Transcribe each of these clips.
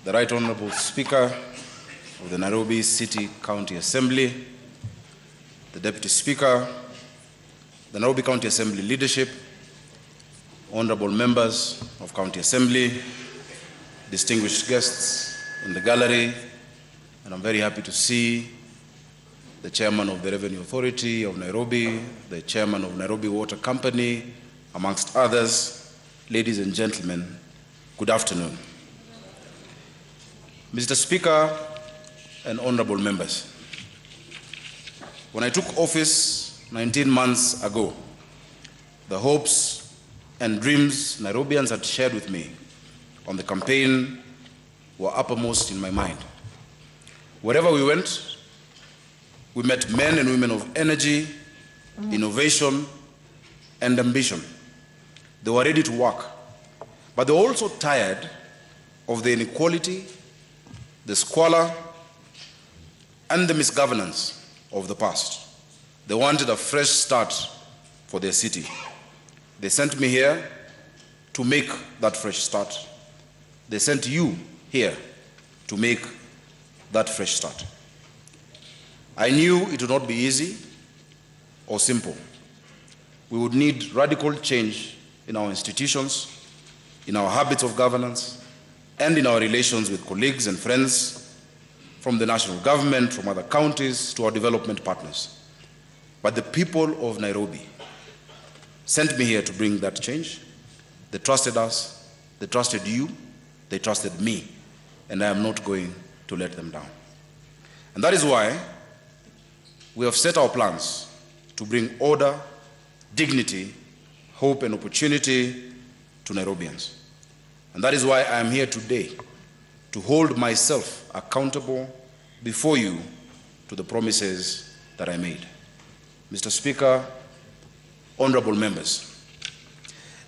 the Right Honorable Speaker of the Nairobi City County Assembly, the Deputy Speaker, the Nairobi County Assembly leadership, honorable members of County Assembly, distinguished guests in the gallery, and I'm very happy to see the Chairman of the Revenue Authority of Nairobi, the Chairman of Nairobi Water Company, amongst others. Ladies and gentlemen, good afternoon. Mr. Speaker and honorable members, when I took office 19 months ago, the hopes and dreams Nairobians had shared with me on the campaign were uppermost in my mind. Wherever we went, we met men and women of energy, innovation, and ambition. They were ready to work, but they were also tired of the inequality, the squalor, and the misgovernance of the past. They wanted a fresh start for their city. They sent me here to make that fresh start. They sent you here to make that fresh start. I knew it would not be easy or simple. We would need radical change in our institutions, in our habits of governance, and in our relations with colleagues and friends from the national government, from other counties, to our development partners. But the people of Nairobi sent me here to bring that change. They trusted us, they trusted you, they trusted me, and I am not going to let them down. And that is why we have set our plans to bring order, dignity, hope, and opportunity to Nairobians. And that is why I am here today, to hold myself accountable before you to the promises that I made. Mr. Speaker, honorable members,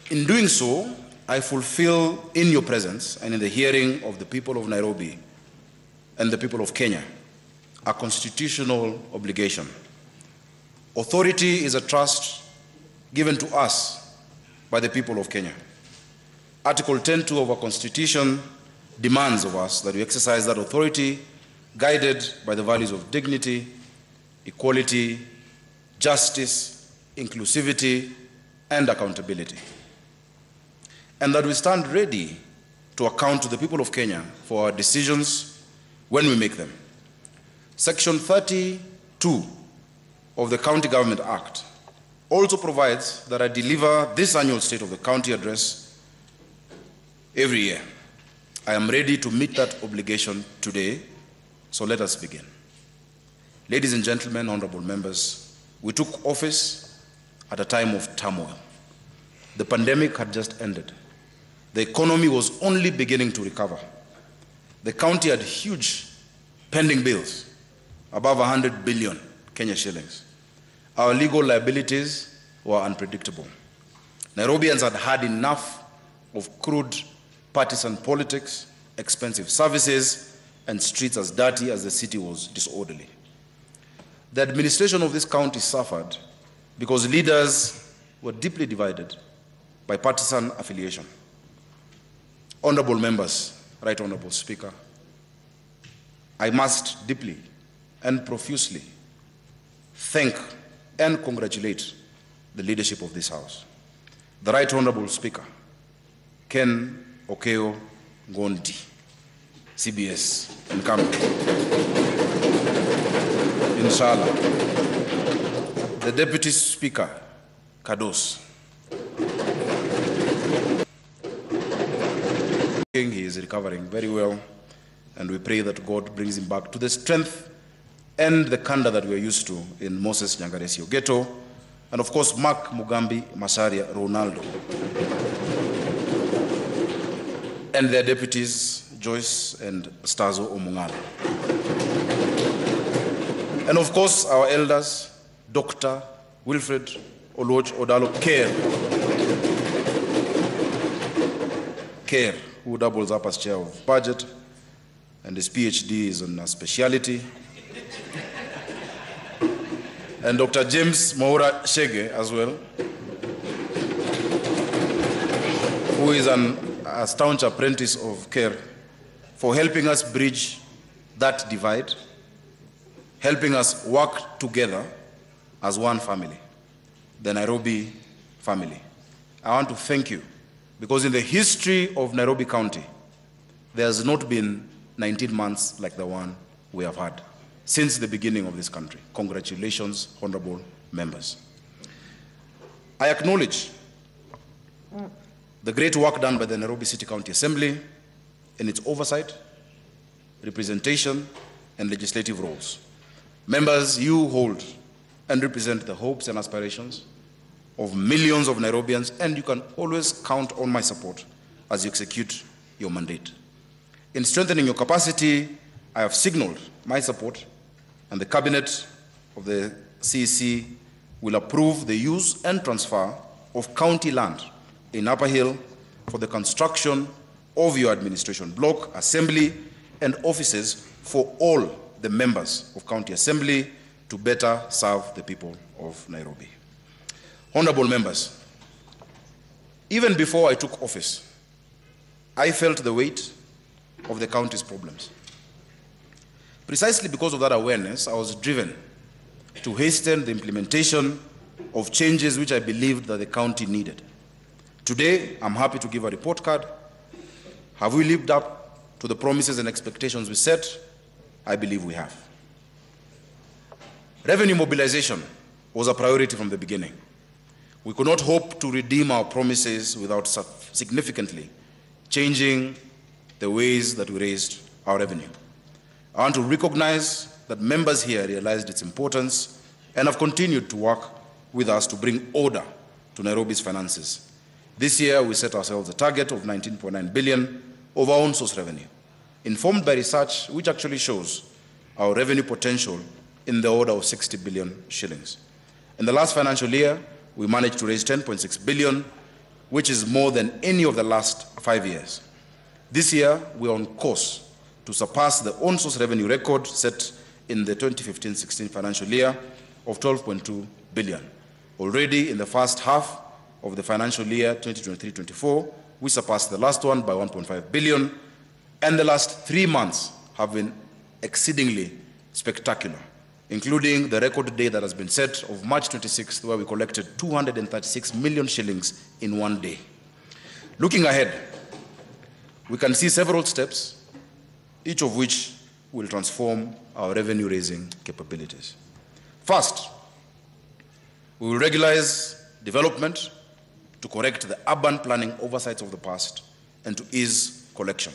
in doing so, I fulfill in your presence and in the hearing of the people of Nairobi and the people of Kenya a constitutional obligation. Authority is a trust given to us by the people of Kenya. Article 10(2) of our Constitution demands of us that we exercise that authority guided by the values of dignity, equality, justice, inclusivity, and accountability. And that we stand ready to account to the people of Kenya for our decisions when we make them. Section 32 of the County Government Act also provides that I deliver this annual State of the County Address every year. I am ready to meet that obligation today, so let us begin. Ladies and gentlemen, honorable members, we took office at a time of turmoil. The pandemic had just ended. The economy was only beginning to recover. The county had huge pending bills, above 100 billion Kenya shillings. Our legal liabilities were unpredictable. Nairobians had had enough of crude partisan politics, expensive services, and streets as dirty as the city was disorderly. The administration of this county suffered because leaders were deeply divided by partisan affiliation. Honorable members, Right Honorable Speaker, I must deeply and profusely thank and congratulate the leadership of this House. The Right Honorable Speaker, Ken Okeo Ngondi, CBS, incumbent. Inshallah. The Deputy Speaker, Kados. He is recovering very well, and we pray that God brings him back to the strength and the candor that we are used to in Moses Nyangaresi Ogeto, and of course Mark Mugambi Macharia Ronaldo, and their deputies Joyce and Stazo Omungala, and of course our elders Dr. Wilfred Oluoch Odalo Care, who doubles up as chair of budget, and his PhD is on a speciality. And Dr. James Moura Shege as well, who is a staunch apprentice of Care for helping us bridge that divide, helping us work together as one family, the Nairobi family. I want to thank you, because in the history of Nairobi County, there has not been 19 months like the one we have had since the beginning of this country. Congratulations, honorable members. I acknowledge the great work done by the Nairobi City County Assembly in its oversight, representation, and legislative roles. Members, you hold and represent the hopes and aspirations of millions of Nairobians, and you can always count on my support as you execute your mandate. In strengthening your capacity, I have signaled my support, and the Cabinet of the CEC will approve the use and transfer of county land in Upper Hill for the construction of your administration block, assembly, and offices for all the members of County Assembly to better serve the people of Nairobi. Honorable members, even before I took office, I felt the weight of the county's problems. Precisely because of that awareness, I was driven to hasten the implementation of changes which I believed that the county needed. Today, I'm happy to give a report card. Have we lived up to the promises and expectations we set? I believe we have. Revenue mobilization was a priority from the beginning. We could not hope to redeem our promises without significantly changing the ways that we raised our revenue. I want to recognize that members here realized its importance and have continued to work with us to bring order to Nairobi's finances. This year, we set ourselves a target of 19.9 billion of our own source revenue, informed by research which actually shows our revenue potential in the order of 60 billion shillings. In the last financial year, we managed to raise 10.6 billion, which is more than any of the last 5 years. This year, we are on course to surpass the own source revenue record set in the 2015-16 financial year of 12.2 billion. Already in the first half of the financial year 2023-24, we surpassed the last one by 1.5 billion, and the last 3 months have been exceedingly spectacular, including the record day that has been set of March 26th, where we collected 236 million shillings in one day. Looking ahead, we can see several steps, each of which will transform our revenue-raising capabilities. First, we will regularize development to correct the urban planning oversights of the past and to ease collection.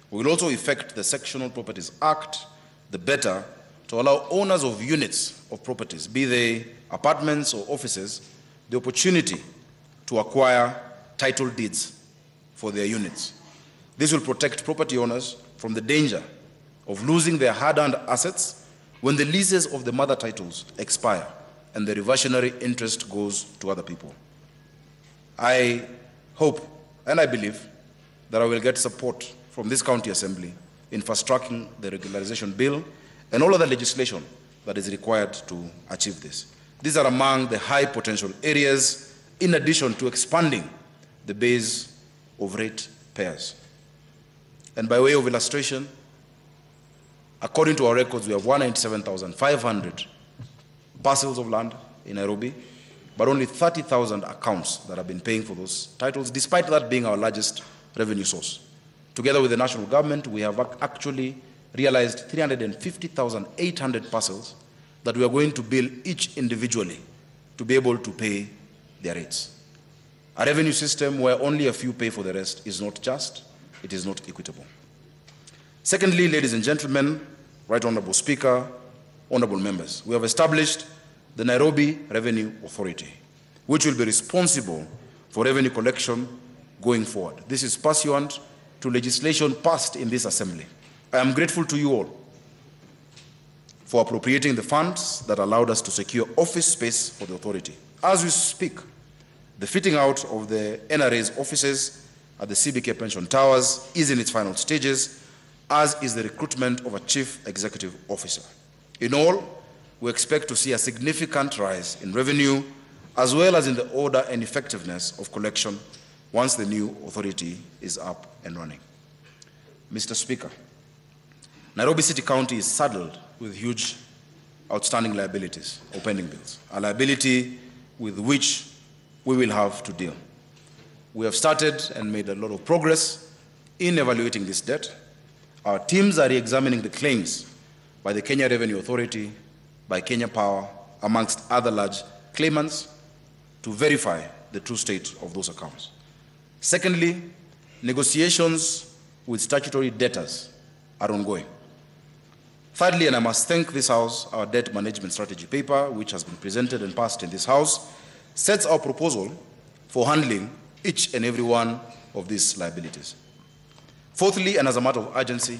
We will also effect the Sectional Properties Act, the better, to allow owners of units of properties, be they apartments or offices, the opportunity to acquire title deeds for their units. This will protect property owners from the danger of losing their hard-earned assets when the leases of the mother titles expire and the reversionary interest goes to other people. I hope and I believe that I will get support from this county assembly in fast-tracking the regularization bill and all other legislation that is required to achieve this. These are among the high potential areas, in addition to expanding the base of rate payers. And by way of illustration, according to our records, we have 197,500 parcels of land in Nairobi, but only 30,000 accounts that have been paying for those titles, despite that being our largest revenue source. Together with the national government, we have actually realized 350,800 parcels that we are going to bill each individually to be able to pay their rates. A revenue system where only a few pay for the rest is not just, it is not equitable. Secondly, ladies and gentlemen, Right Honorable Speaker, honorable members, we have established the Nairobi Revenue Authority, which will be responsible for revenue collection going forward. This is pursuant to legislation passed in this assembly. I am grateful to you all for appropriating the funds that allowed us to secure office space for the authority. As we speak, the fitting out of the NRA's offices at the CBK Pension Towers is in its final stages, as is the recruitment of a chief executive officer. In all, we expect to see a significant rise in revenue, as well as in the order and effectiveness of collection once the new authority is up and running. Mr. Speaker, Nairobi City County is saddled with huge outstanding liabilities or pending bills, a liability with which we will have to deal. We have started and made a lot of progress in evaluating this debt. Our teams are re-examining the claims by the Kenya Revenue Authority, by Kenya Power, amongst other large claimants, to verify the true state of those accounts. Secondly, negotiations with statutory debtors are ongoing. Thirdly, and I must thank this House, our debt management strategy paper, which has been presented and passed in this House, sets our proposal for handling each and every one of these liabilities. Fourthly, and as a matter of urgency,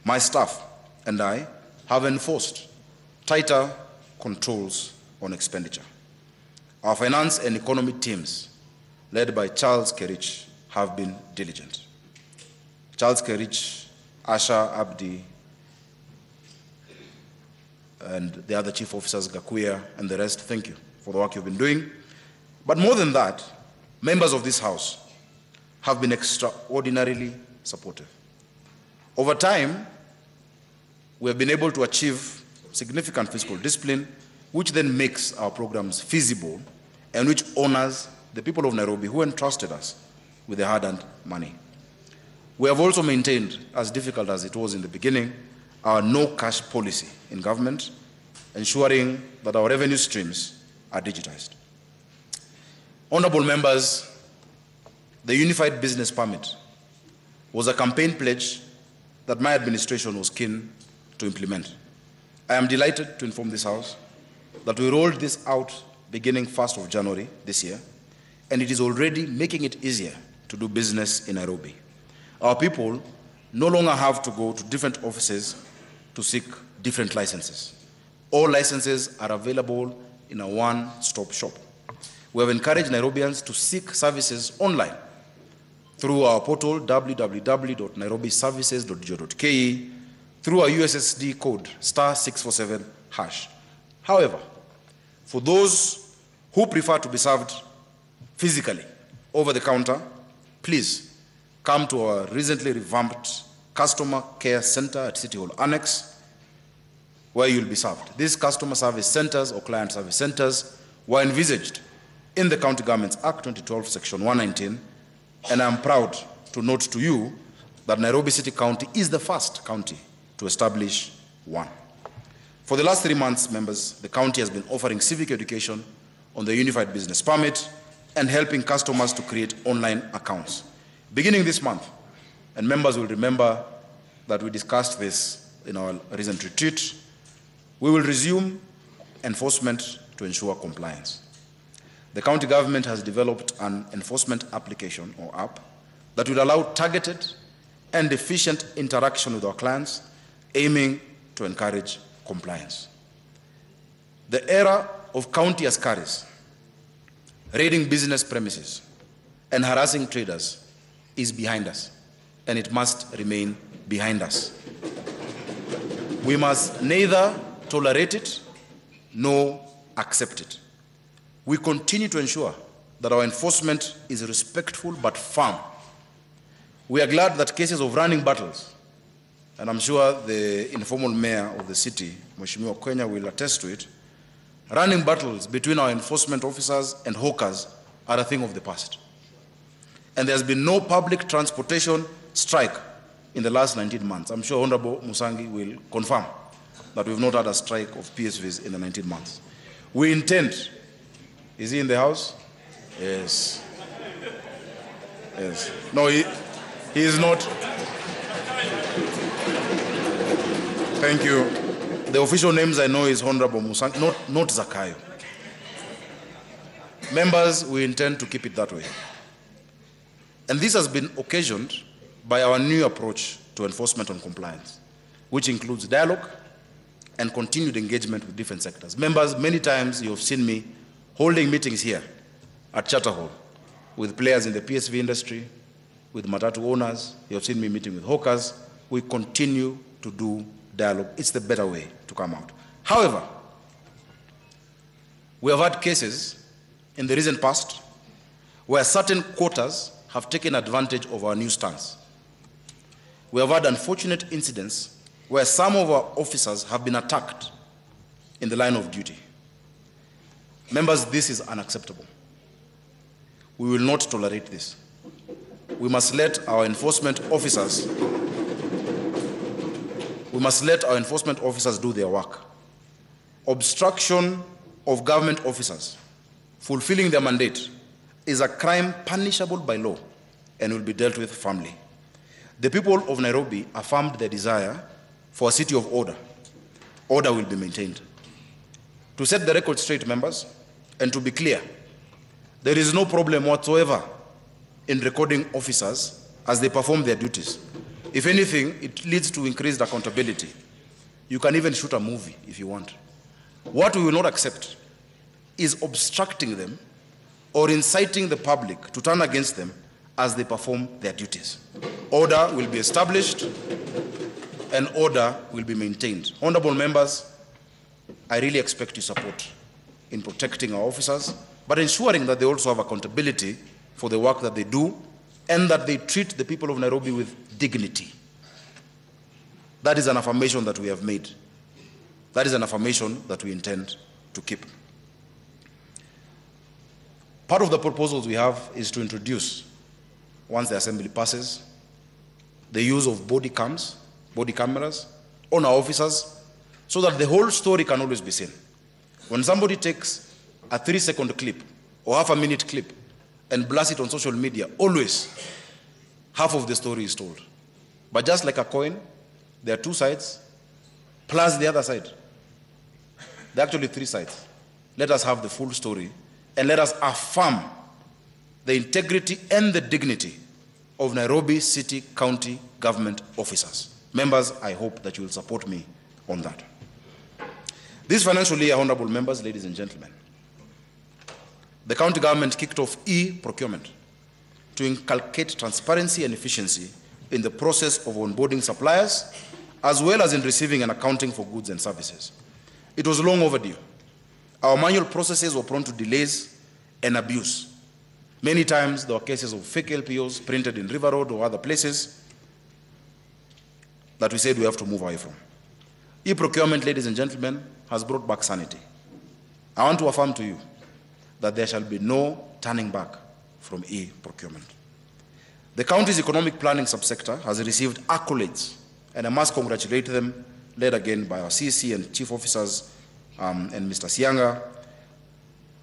my staff and I have enforced tighter controls on expenditure. Our finance and economy teams, led by Charles Kerich, have been diligent. Charles Kerich, Asha Abdi, and the other chief officers, Gakuya, and the rest, thank you for the work you've been doing. But more than that, members of this House have been extraordinarily supportive. Over time, we have been able to achieve significant fiscal discipline, which then makes our programs feasible and which honors the people of Nairobi who entrusted us with their hard-earned money. We have also maintained, as difficult as it was in the beginning, our no-cash policy in government, ensuring that our revenue streams are digitized. Honorable members, the Unified Business Permit was a campaign pledge that my administration was keen to implement. I am delighted to inform this House that we rolled this out beginning 1st of January this year, and it is already making it easier to do business in Nairobi. Our people no longer have to go to different offices to seek different licenses. All licenses are available in a one-stop shop. We have encouraged Nairobians to seek services online through our portal www.nairobiservices.go.ke, through our USSD code *647#. However, for those who prefer to be served physically over the counter, please come to our recently revamped Customer Care Center at City Hall Annex, where you'll be served. These customer service centers or client service centers were envisaged in the County Governments Act 2012, Section 119, and I'm proud to note to you that Nairobi City County is the first county to establish one. For the last 3 months, members, the county has been offering civic education on the Unified Business Permit and helping customers to create online accounts. Beginning this month, and members will remember that we discussed this in our recent retreat, we will resume enforcement to ensure compliance. The county government has developed an enforcement application or app that will allow targeted and efficient interaction with our clients, aiming to encourage compliance. The era of county askaris raiding business premises and harassing traders is behind us, and it must remain behind us. We must neither tolerate it nor accept it. We continue to ensure that our enforcement is respectful but firm. We are glad that cases of running battles, and I'm sure the informal mayor of the city, Mheshimiwa Kenya, will attest to it, running battles between our enforcement officers and hawkers are a thing of the past. And there's been no public transportation strike in the last 19 months. I'm sure Honorable Musangi will confirm that we've not had a strike of PSVs in the 19 months. We intend, is he in the house? Yes. Yes. No, he is not. Thank you. The official names I know is Honorable Musangi, not Zakayo. Members, we intend to keep it that way. And this has been occasioned by our new approach to enforcement on compliance, which includes dialogue and continued engagement with different sectors. Members, many times you have seen me holding meetings here at Charter Hall with players in the PSV industry, with matatu owners. You have seen me meeting with hawkers. We continue to do dialogue. It's the better way to come out. However, we have had cases in the recent past where certain quarters have taken advantage of our new stance. we have had unfortunate incidents where some of our officers have been attacked in the line of duty. Members, this is unacceptable. We will not tolerate this. We must let our enforcement officers do their work. Obstruction of government officers fulfilling their mandate is a crime punishable by law and will be dealt with firmly. The people of Nairobi affirmed their desire for a city of order. Order will be maintained. To set the record straight, members, and to be clear, there is no problem whatsoever in recording officers as they perform their duties. If anything, it leads to increased accountability. You can even shoot a movie if you want. What we will not accept is obstructing them or inciting the public to turn against them as they perform their duties. Order will be established and order will be maintained. Honorable members, I really expect your support in protecting our officers, but ensuring that they also have accountability for the work that they do and that they treat the people of Nairobi with dignity. That is an affirmation that we have made. That is an affirmation that we intend to keep. Part of the proposals we have is to introduce, once the assembly passes, the use of body cameras on our officers so that the whole story can always be seen. When somebody takes a 3-second clip or half-a-minute clip and blasts it on social media, always half of the story is told. But just like a coin, there are two sides plus the other side. There are actually 3 sides. Let us have the full story and let us affirm the integrity and the dignity of Nairobi City County government officers. Members, I hope that you will support me on that. This financial year, honorable members, ladies and gentlemen, the county government kicked off e-procurement to inculcate transparency and efficiency in the process of onboarding suppliers, as well as in receiving and accounting for goods and services. It was long overdue. Our manual processes were prone to delays and abuse. Many times there were cases of fake LPOs printed in River Road or other places that we said we have to move away from. E-procurement, ladies and gentlemen, has brought back sanity. I want to affirm to you that there shall be no turning back from e-procurement. The county's economic planning subsector has received accolades, and I must congratulate them, led again by our CC and chief officers and Mr. Sianga.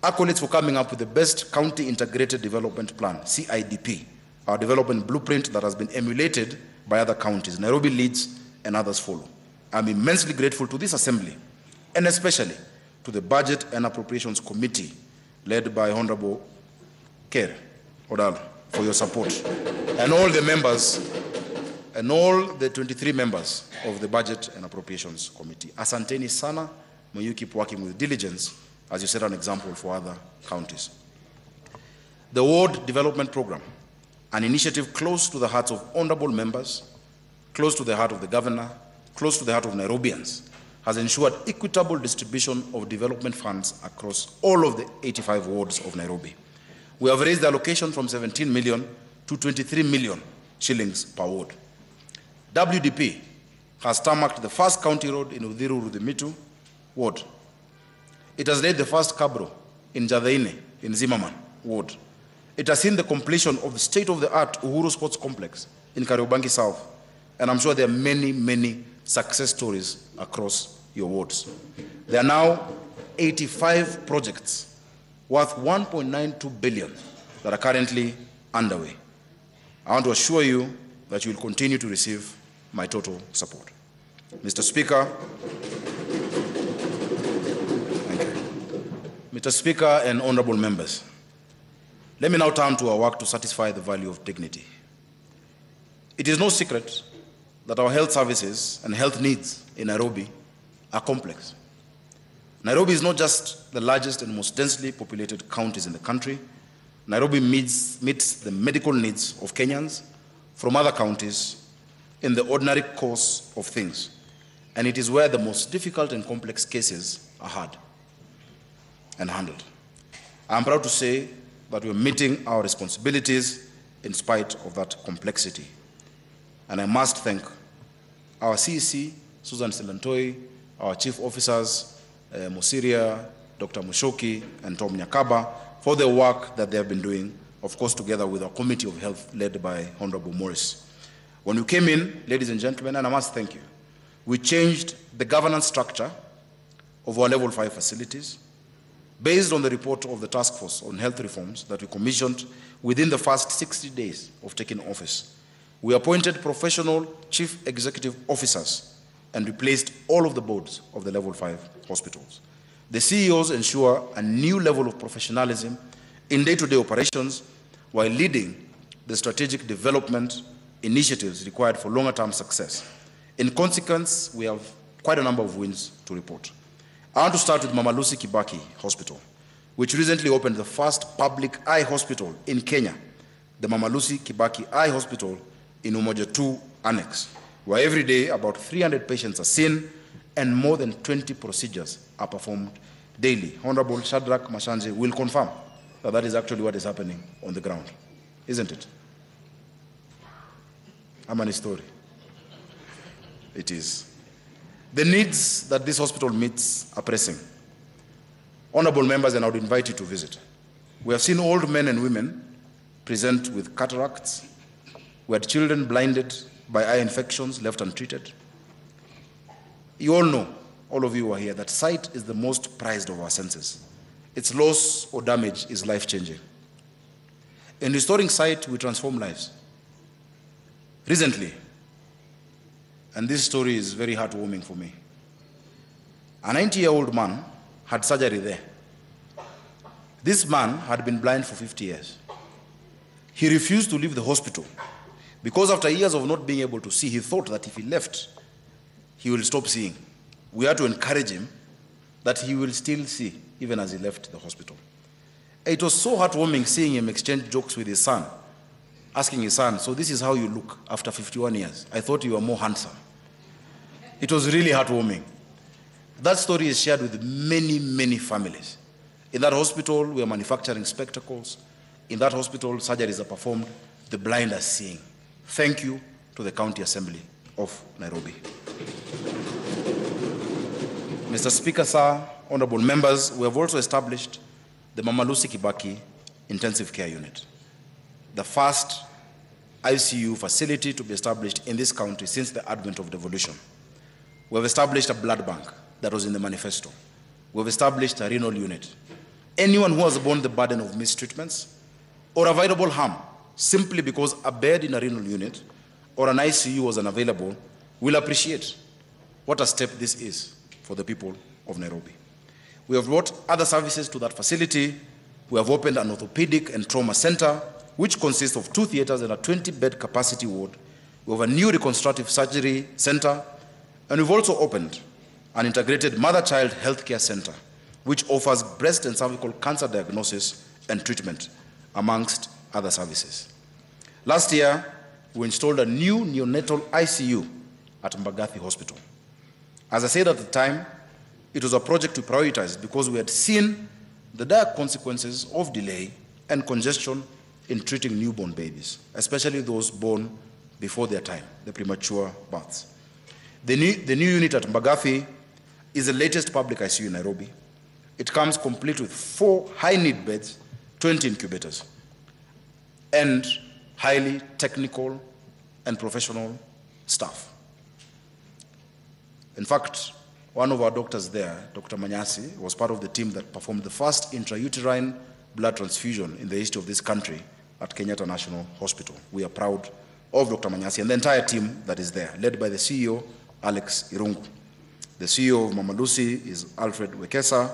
Accolades for coming up with the best county integrated development plan, CIDP, our development blueprint that has been emulated by other counties. Nairobi leads and others follow. I'm immensely grateful to this assembly, and especially to the Budget and Appropriations Committee, led by Honorable Ker Odalo, for your support, and all the members, and all the 23 members of the Budget and Appropriations Committee. Asanteni sana, may you keep working with diligence as you set an example for other counties. The Ward Development Program, an initiative close to the hearts of honorable members, close to the heart of the governor, close to the heart of Nairobians, has ensured equitable distribution of development funds across all of the 85 wards of Nairobi. We have raised the allocation from 17 million to 23 million shillings per ward. WDP has tarmacked the first county road in Udhiru-Rudhimitu ward. It has laid the first cabro in Jadhaine in Zimmerman ward. It has seen the completion of the state-of-the-art Uhuru Sports Complex in Kariobangi South. And I'm sure there are many, many success stories across your wards. There are now 85 projects worth 1.92 billion that are currently underway. I want to assure you that you will continue to receive my total support. Mr. Speaker, thank you. Mr. Speaker and honorable members, let me now turn to our work to satisfy the value of dignity. It is no secret that our health services and health needs in Nairobi are complex. Nairobi is not just the largest and most densely populated counties in the country. Nairobi meets the medical needs of Kenyans from other counties in the ordinary course of things. And it is where the most difficult and complex cases are heard and handled. I am proud to say that we are meeting our responsibilities in spite of that complexity. And I must thank our CEC, Susan Silantoi, our chief officers, Musiria, Dr. Mushoki, and Tom Nyakaba, for the work that they have been doing, of course, together with our Committee of Health led by Honorable Morris. When we came in, ladies and gentlemen, and I must thank you, we changed the governance structure of our level 5 facilities based on the report of the task force on health reforms that we commissioned within the first 60 days of taking office. We appointed professional chief executive officers and replaced all of the boards of the level 5 hospitals. The CEOs ensure a new level of professionalism in day-to-day operations while leading the strategic development initiatives required for longer-term success. In consequence, we have quite a number of wins to report. I want to start with Mama Lucy Kibaki Hospital, which recently opened the first public eye hospital in Kenya, the Mama Lucy Kibaki Eye Hospital in Umoja 2 Annex, where every day about 300 patients are seen and more than 20 procedures are performed daily. Honorable Shadrach Mashanje will confirm that that is actually what is happening on the ground, isn't it? How many story? It is. The needs that this hospital meets are pressing. Honorable members, and I would invite you to visit. We have seen old men and women present with cataracts. We had children blinded by eye infections left untreated. You all know, all of you who are here, that sight is the most prized of our senses. Its loss or damage is life-changing. In restoring sight, we transform lives. Recently, and this story is very heartwarming for me, a 90-year-old man had surgery there. This man had been blind for 50 years. He refused to leave the hospital because after years of not being able to see, he thought that if he left, he will stop seeing. We had to encourage him that he will still see even as he left the hospital. It was so heartwarming seeing him exchange jokes with his son, asking his son, "So this is how you look after 51 years. I thought you were more handsome." It was really heartwarming. That story is shared with many, many families. In that hospital, we are manufacturing spectacles. In that hospital, surgeries are performed. The blind are seeing. Thank you to the County Assembly of Nairobi. Mr. Speaker, sir, honorable members, we have also established the Mama Lucy Kibaki Intensive Care Unit, the first ICU facility to be established in this country since the advent of devolution. We have established a blood bank that was in the manifesto. We have established a renal unit. Anyone who has borne the burden of mistreatments or avoidable harm simply because a bed in a renal unit or an ICU was unavailable will appreciate what a step this is for the people of Nairobi. We have brought other services to that facility. We have opened an orthopedic and trauma center, which consists of 2 theaters and a 20-bed capacity ward. We have a new reconstructive surgery center, and we've also opened an integrated mother-child healthcare center, which offers breast and cervical cancer diagnosis and treatment, amongst other services. Last year, we installed a new neonatal ICU at Mbagathi Hospital. As I said at the time, it was a project we prioritized because we had seen the dire consequences of delay and congestion in treating newborn babies, especially those born before their time, the premature births. The new unit at Mbagathi is the latest public ICU in Nairobi. It comes complete with 4 high-need beds, 20 incubators, and highly technical and professional staff. In fact, one of our doctors there, Dr. Manyasi, was part of the team that performed the first intrauterine blood transfusion in the history of this country at Kenyatta National Hospital. We are proud of Dr. Manyasi and the entire team that is there, led by the CEO, Alex Irungu. The CEO of Mama Lucy is Alfred Wekesa.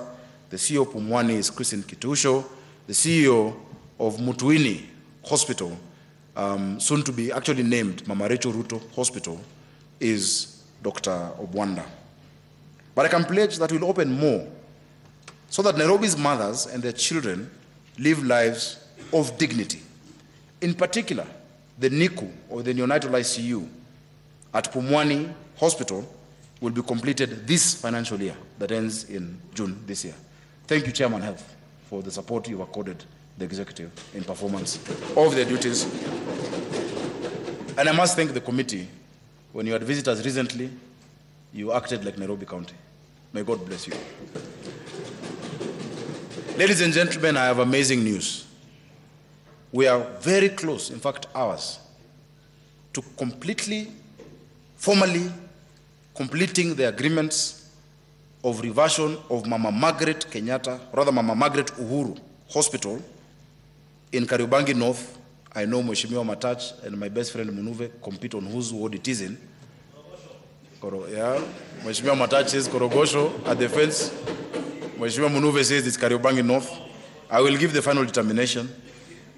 The CEO of Pumwani is Christine Kitusho. The CEO of Mutuini Hospital, soon to be actually named Mama Rachel Ruto Hospital, is Dr. Obwanda. But I can pledge that we'll open more so that Nairobi's mothers and their children live lives of dignity. In particular, the NICU, or the neonatal ICU, at Pumwani Hospital will be completed this financial year that ends in June this year. Thank you, Chairman Health, for the support you've accorded the executive in performance of their duties. And I must thank the committee. When you had visitors recently, you acted like Nairobi County. May God bless you. Ladies and gentlemen, I have amazing news. We are very close, in fact hours, to formally completing the agreements of reversion of Mama Margaret Uhuru Hospital in Kariobangi North. I know Mheshimiwa Matach and my best friend Munuve compete on whose ward it is in. Mheshimiwa Matach says Korogosho at the fence. Mheshimiwa Munuve says it's Kariobangi North. I will give the final determination.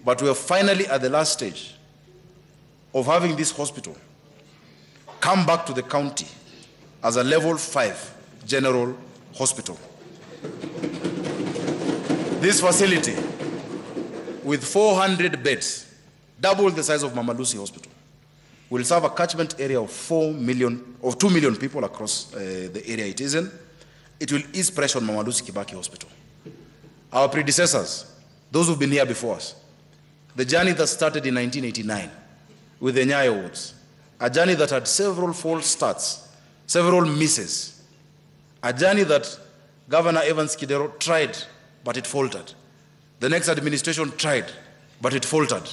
But we are finally at the last stage of having this hospital come back to the county as a level 5 general hospital. This facility with 400 beds, double the size of Mama Lucy Hospital, will serve a catchment area of 2 million people across the area it is in. It will ease pressure on Mama Lucy Kibaki Hospital. Our predecessors, those who've been here before us, the journey that started in 1989 with the Nyayo wards, a journey that had several false starts, several misses, a journey that Governor Evans Kidero tried, but it faltered. The next administration tried, but it faltered,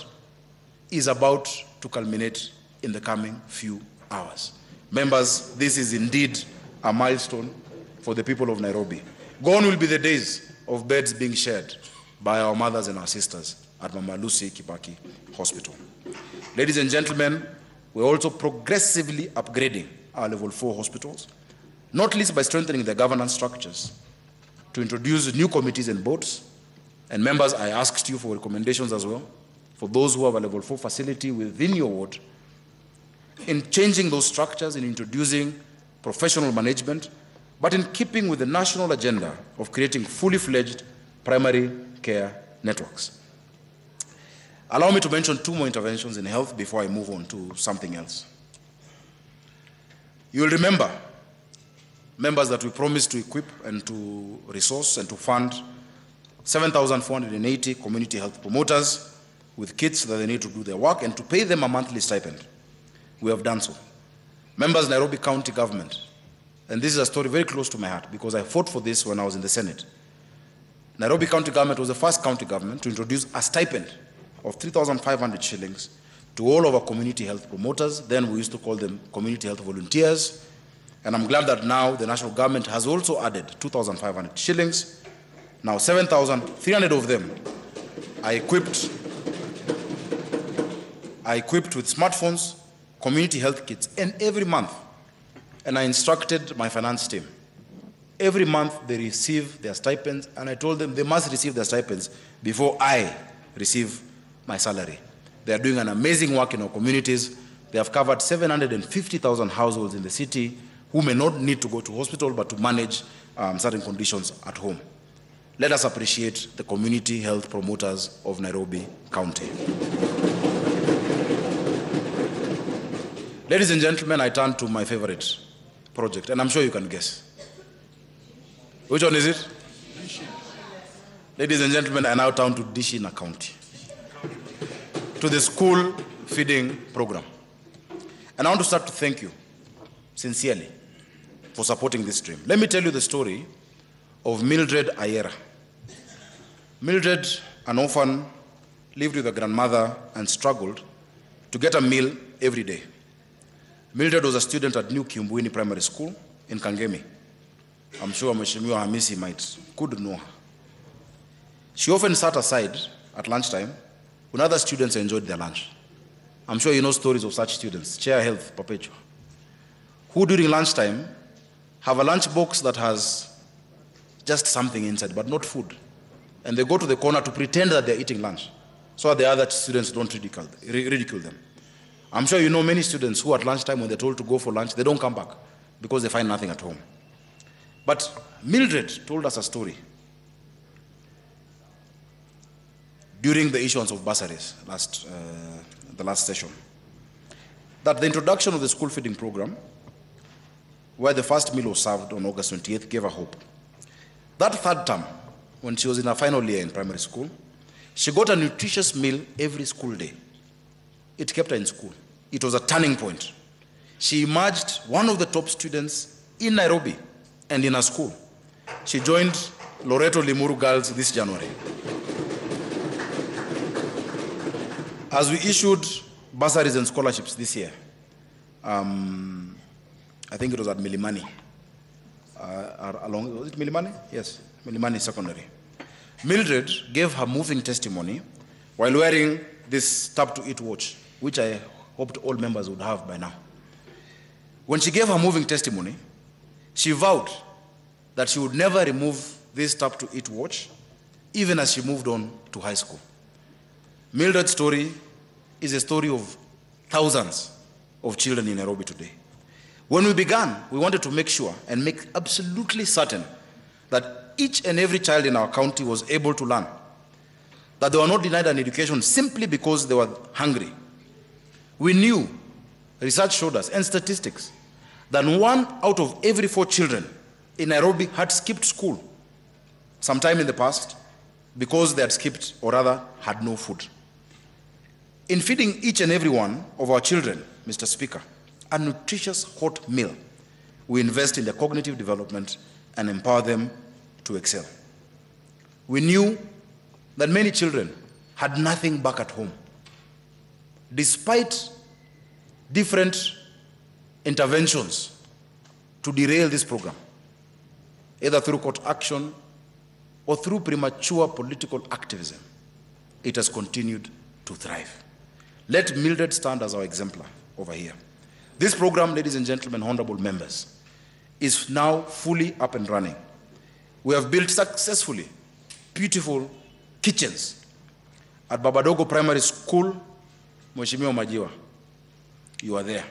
is about to culminate in the coming few hours. Members, this is indeed a milestone for the people of Nairobi. Gone will be the days of beds being shared by our mothers and our sisters at Mama Lucy Kibaki Hospital. Ladies and gentlemen, we're also progressively upgrading our level 4 hospitals, not least by strengthening the governance structures, to introduce new committees and boards. And members, I asked you for recommendations as well, for those who have a level 4 facility within your ward, in changing those structures, in introducing professional management, but in keeping with the national agenda of creating fully fledged primary care networks. Allow me to mention 2 more interventions in health before I move on to something else. You will remember, members, that we promised to equip and to resource and to fund 7,480 community health promoters with kits that they need to do their work and to pay them a monthly stipend. We have done so. Members, Nairobi County government, and this is a story very close to my heart because I fought for this when I was in the Senate. Nairobi County government was the first county government to introduce a stipend of 3,500 shillings to all of our community health promoters. Then we used to call them community health volunteers. And I'm glad that now the national government has also added 2,500 shillings. Now 7,300 of them are equipped with smartphones, community health kits, and every month, and I instructed my finance team, every month they receive their stipends, and I told them they must receive their stipends before I receive my salary. They are doing an amazing work in our communities. They have covered 750,000 households in the city who may not need to go to hospital but to manage certain conditions at home. Let us appreciate the community health promoters of Nairobi County. Ladies and gentlemen, I turn to my favorite project, and I'm sure you can guess. Which one is it? Ladies and gentlemen, I now turn to Dishina County, to the school feeding program. And I want to start to thank you sincerely for supporting this dream. Let me tell you the story of Mildred Ayera. Mildred, an orphan, lived with a grandmother and struggled to get a meal every day. Mildred was a student at New Kiumbuini Primary School in Kangemi. I'm sure Mheshimiwa Hamisi could know her. She often sat aside at lunchtime when other students enjoyed their lunch. I'm sure you know stories of such students, Chair Health Perpetua, who during lunchtime have a lunch box that has just something inside, but not food. And they go to the corner to pretend that they're eating lunch, so that the other students don't ridicule them. I'm sure you know many students who at lunchtime, when they're told to go for lunch, they don't come back because they find nothing at home. But Mildred told us a story during the issuance of bursaries the last session, that the introduction of the school feeding program, where the first meal was served on August 28th, gave her hope. That third term, when she was in her final year in primary school, she got a nutritious meal every school day. It kept her in school. it was a turning point. She emerged one of the top students in Nairobi and in her school. She joined Loreto Limuru Girls this January. As we issued bursaries and scholarships this year, I think it was at Milimani. Was it Milimani? Yes, Milimani Secondary. Mildred gave her moving testimony while wearing this tap-to-eat watch, which I hoped all members would have by now. When she gave her moving testimony, she vowed that she would never remove this tap-to-eat watch, even as she moved on to high school. Mildred's story is a story of thousands of children in Nairobi today. When we began, we wanted to make sure and make absolutely certain that each and every child in our county was able to learn, that they were not denied an education simply because they were hungry. We knew, research showed us, and statistics, that 1 out of every 4 children in Nairobi had skipped school sometime in the past because they had skipped, or rather had no food. In feeding each and every one of our children, Mr. Speaker, a nutritious hot meal, we invest in their cognitive development and empower them to excel. We knew that many children had nothing back at home. Despite different interventions to derail this program, either through court action or through premature political activism, it has continued to thrive. Let Mildred stand as our exemplar over here. This program, ladies and gentlemen, honorable members, is now fully up and running. We have built successfully beautiful kitchens at Babadogo Primary School. Mheshimiwa Majiwa, you are there.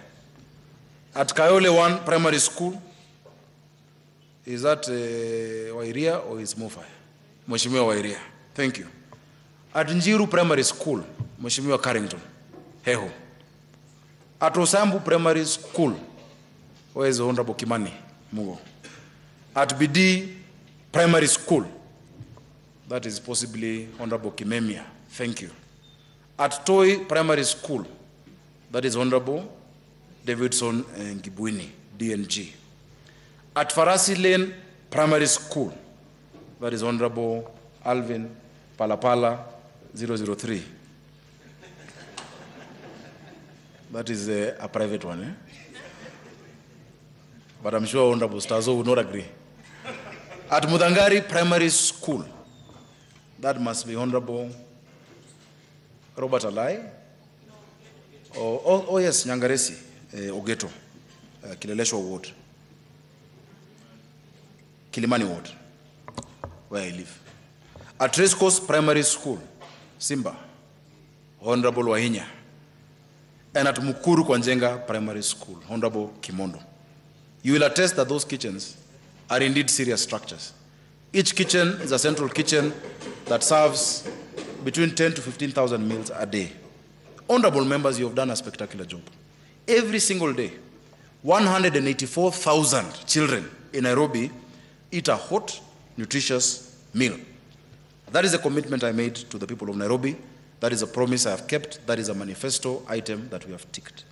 At Kayole 1 Primary School, is that Wairia or is Mofai? Mheshimiwa Wairia, thank you. At Njiru Primary School, Mheshimiwa Carrington, Heho. At Osambu Primary School, where is Honorable Kimani Mugo? At BD Primary School, that is possibly Honorable Kimemia, thank you. At Toi Primary School, that is Honorable Davidson Ngibwini, DNG. At Farasi Lane Primary School, that is Honorable Alvin Palapala, 003. That is a private one, eh? But I'm sure Honorable Stazo would not agree. At Mudangari Primary School, that must be Honorable Robert Alai. Oh yes, Nyangaresi, Ogeto, Kileleshwa Ward, Kilimani Ward, where I live. At Race Course Primary School, Simba, Honorable Wahinya. And at Mukuru Kwanjenga Primary School, Honorable Kimondo. You will attest that those kitchens are indeed serious structures. Each kitchen is a central kitchen that serves between 10 to 15,000 meals a day. Honorable members, you have done a spectacular job. Every single day, 184,000 children in Nairobi eat a hot, nutritious meal. That is a commitment I made to the people of Nairobi. That is a promise I have kept. That is a manifesto item that we have ticked.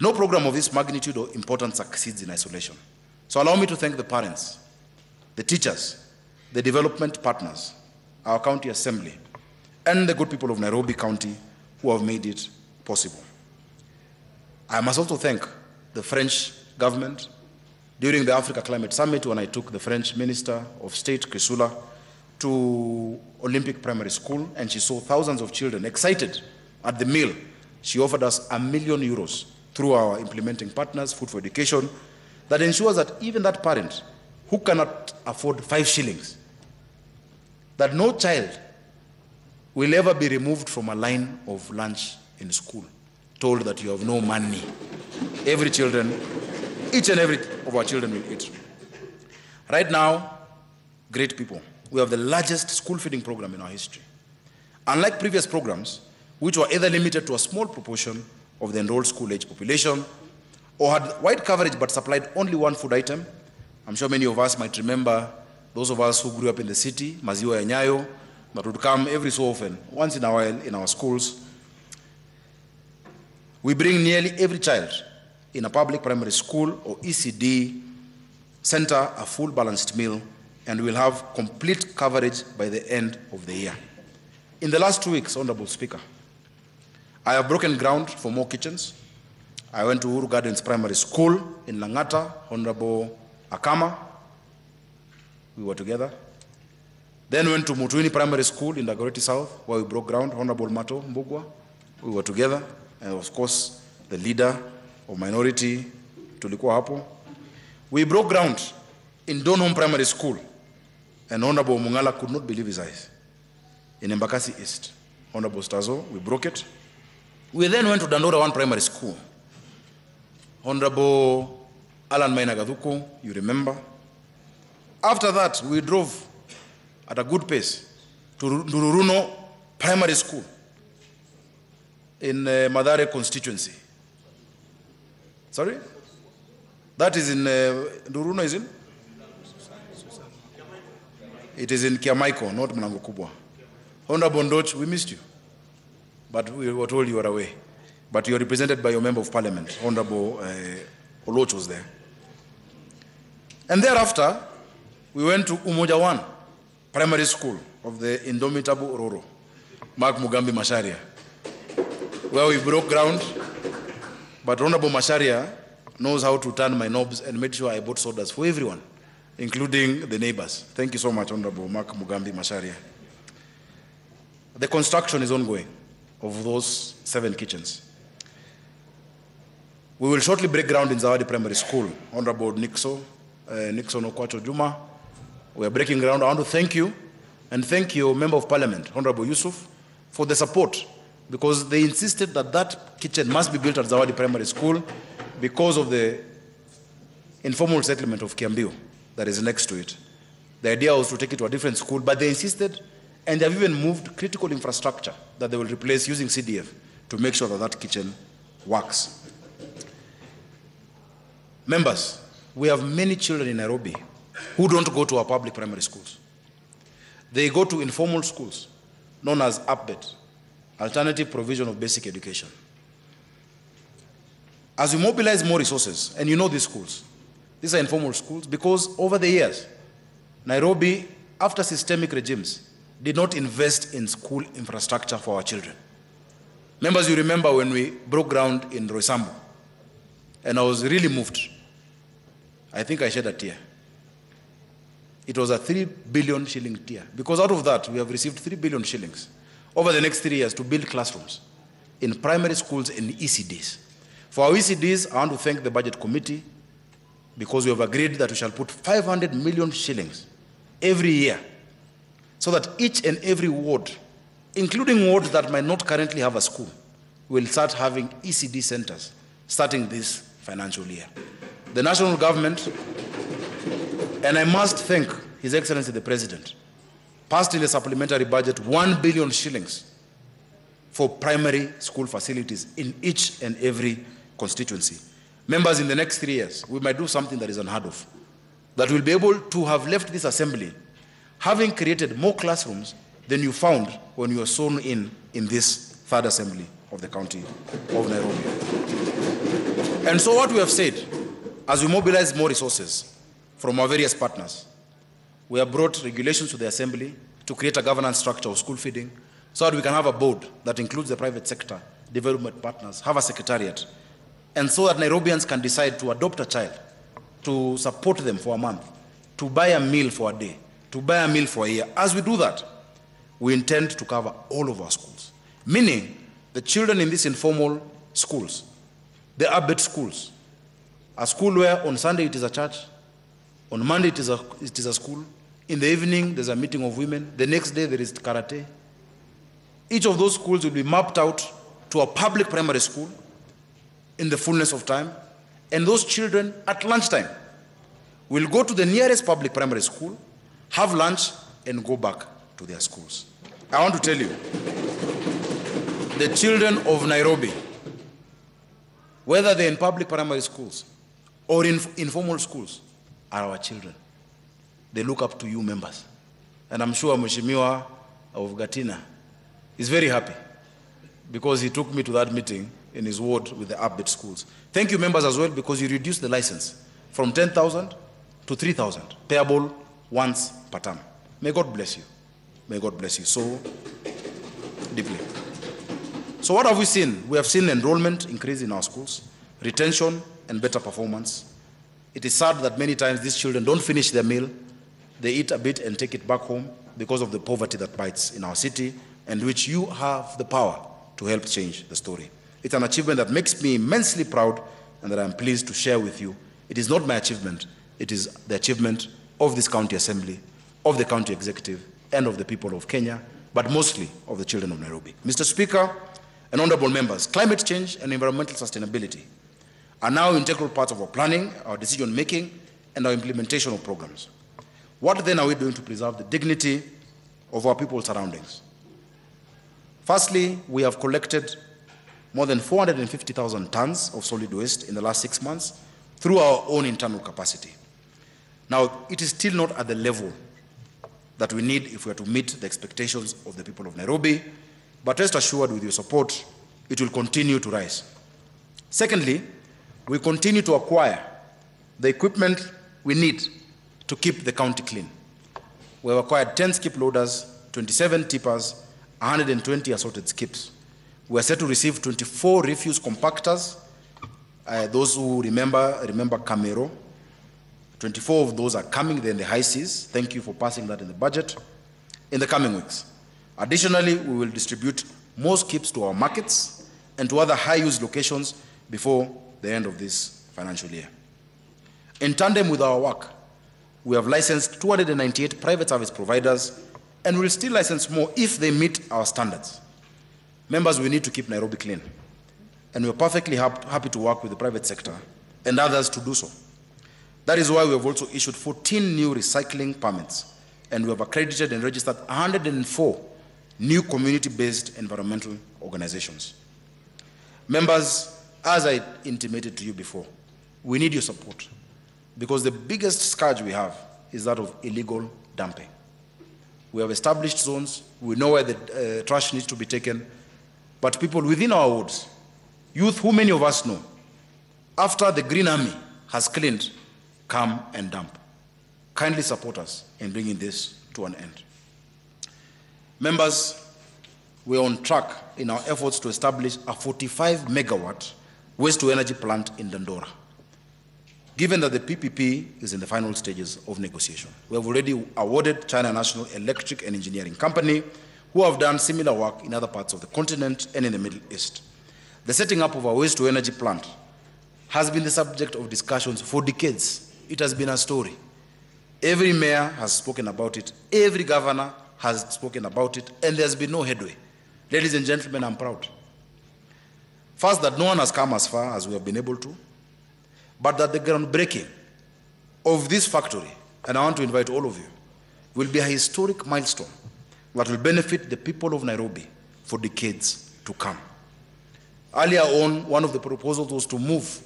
No program of this magnitude or importance succeeds in isolation. So allow me to thank the parents, the teachers, the development partners, our county assembly, and the good people of Nairobi County who have made it possible. I must also thank the French government. During the Africa Climate Summit, when I took the French Minister of State, Chrysula, to Olympic Primary School, and she saw thousands of children excited at the meal, she offered us €1 million through our implementing partners, Food for Education, that ensures that even that parent who cannot afford 5 shillings, that no child will ever be removed from a line of lunch in school, told that you have no money. Every children, each and every of our children will eat. Right now, great people, we have the largest school feeding program in our history. Unlike previous programs, which were either limited to a small proportion of the enrolled school-age population, or had wide coverage but supplied only one food item. I'm sure many of us might remember those of us who grew up in the city, Maziwa ya Nyayo, that would come every so often, once in a while in our schools. We bring nearly every child in a public primary school or ECD center a full balanced meal, and we'll have complete coverage by the end of the year. In the last 2 weeks, Honorable Speaker, I have broken ground for more kitchens. I went to Uhuru Gardens Primary School in Langata, Honorable Akama, we were together. Then went to Mutuini Primary School in Dagoretti South, where we broke ground, Honorable Mato Mbugwa, we were together. And of course, the leader of minority, tulikuwa hapo. We broke ground in Donholm Primary School, and Honorable Mungala could not believe his eyes. In Embakasi East, Honorable Stazo, we broke it. We then went to Dandora 1 Primary School. Honorable Alan Mainagaduko, you remember. After that, we drove at a good pace to Ndururuno Primary School in Madare constituency. Sorry? That is in, Ndururuno is in? It is in Kiamaiko, not Mlango Kubwa. Honorable Ndoch, we missed you, but we were told you were away. But you are represented by your Member of Parliament, Honorable Oloch was there. And thereafter, we went to Umoja 1 Primary School of the indomitable Ororo, Mark Mugambi Macharia, where we broke ground, but Honorable Macharia knows how to turn my knobs and made sure I bought sodas for everyone, including the neighbors. Thank you so much, Honorable Mark Mugambi Macharia. The construction is ongoing of those 7 kitchens. We will shortly break ground in Zawadi Primary School. Honorable Nixon Okwacho Juma, we are breaking ground. I want to thank you and thank your Member of Parliament, Honorable Yusuf, for the support, because they insisted that that kitchen must be built at Zawadi Primary School because of the informal settlement of Kiambio that is next to it. The idea was to take it to a different school, but they insisted, and they have even moved critical infrastructure that they will replace using CDF to make sure that that kitchen works. Members, we have many children in Nairobi who don't go to our public primary schools. They go to informal schools, known as APBET, Alternative Provision of Basic Education. As we mobilize more resources, and you know these schools, these are informal schools, because over the years, Nairobi, after systemic regimes, did not invest in school infrastructure for our children. Members, you remember when we broke ground in Roysambu, and I was really moved. I think I shed a tear. It was a 3 billion shilling tear, because out of that, we have received 3 billion shillings over the next 3 years to build classrooms in primary schools and ECDs. For our ECDs, I want to thank the Budget Committee, because we have agreed that we shall put 500 million shillings every year, so that each and every ward, including wards that might not currently have a school, will start having ECD centers starting this financial year. The national government, and I must thank His Excellency the President, passed in the supplementary budget 1 billion shillings for primary school facilities in each and every constituency. Members, in the next 3 years, we might do something that is unheard of, that we'll be able to have left this assembly having created more classrooms than you found when you were sworn in this 3rd assembly of the county of Nairobi. And so what we have said, as we mobilize more resources from our various partners, we have brought regulations to the assembly to create a governance structure of school feeding, so that we can have a board that includes the private sector, development partners, have a secretariat, and so that Nairobians can decide to adopt a child, to support them for a month, to buy a meal for a day, to buy a meal for a year. As we do that, we intend to cover all of our schools, meaning the children in these informal schools, the ABET schools, a school where on Sunday it is a church, on Monday it is a school, in the evening there's a meeting of women, the next day there is karate. Each of those schools will be mapped out to a public primary school in the fullness of time, and those children at lunchtime will go to the nearest public primary school, have lunch, and go back to their schools. I want to tell you, the children of Nairobi, whether they're in public primary schools or in informal schools, are our children. They look up to you, members. And I'm sure Mheshimiwa of Gatina is very happy, because he took me to that meeting in his ward with the upbeat schools. Thank you, members, as well, because you reduced the license from 10,000 to 3,000, payable once per term. May God bless you. May God bless you so deeply. So what have we seen? We have seen enrollment increase in our schools, retention and better performance. It is sad that many times these children don't finish their meal. They eat a bit and take it back home because of the poverty that bites in our city, and which you have the power to help change the story. It's an achievement that makes me immensely proud and that I'm pleased to share with you. It is not my achievement, it is the achievement of this county assembly, of the county executive, and of the people of Kenya, but mostly of the children of Nairobi. Mr. Speaker and honorable members, climate change and environmental sustainability are now integral parts of our planning, our decision-making, and our implementation of programs. What then are we doing to preserve the dignity of our people's surroundings? Firstly, we have collected more than 450,000 tons of solid waste in the last 6 months through our own internal capacity. Now, it is still not at the level that we need if we are to meet the expectations of the people of Nairobi, but rest assured, with your support, it will continue to rise. Secondly, we continue to acquire the equipment we need to keep the county clean. We have acquired 10 skip loaders, 27 tippers, 120 assorted skips. We are set to receive 24 refuse compactors. Those who remember Camero. 24 of those are coming. They're in the high seas. Thank you for passing that in the budget in the coming weeks. Additionally, we will distribute more skips to our markets and to other high-use locations before the end of this financial year. In tandem with our work, we have licensed 298 private service providers and will still license more if they meet our standards. Members, we need to keep Nairobi clean, and we're perfectly happy to work with the private sector and others to do so. That is why we have also issued 14 new recycling permits, and we have accredited and registered 104 new community-based environmental organizations. Members, as I intimated to you before, we need your support, because the biggest scourge we have is that of illegal dumping. We have established zones, we know where the trash needs to be taken, but people within our wards, youth who many of us know, after the Green Army has cleaned, come and dump. Kindly support us in bringing this to an end. Members, we are on track in our efforts to establish a 45-megawatt waste-to-energy plant in Dandora, given that the PPP is in the final stages of negotiation. We have already awarded China National Electric and Engineering Company, who have done similar work in other parts of the continent and in the Middle East. The setting up of a waste-to-energy plant has been the subject of discussions for decades. It has been a story. Every mayor has spoken about it, every governor has spoken about it, and there's been no headway. Ladies and gentlemen, I'm proud. First, that no one has come as far as we have been able to, but that the groundbreaking of this factory, and I want to invite all of you, will be a historic milestone that will benefit the people of Nairobi for decades to come. Earlier on, one of the proposals was to move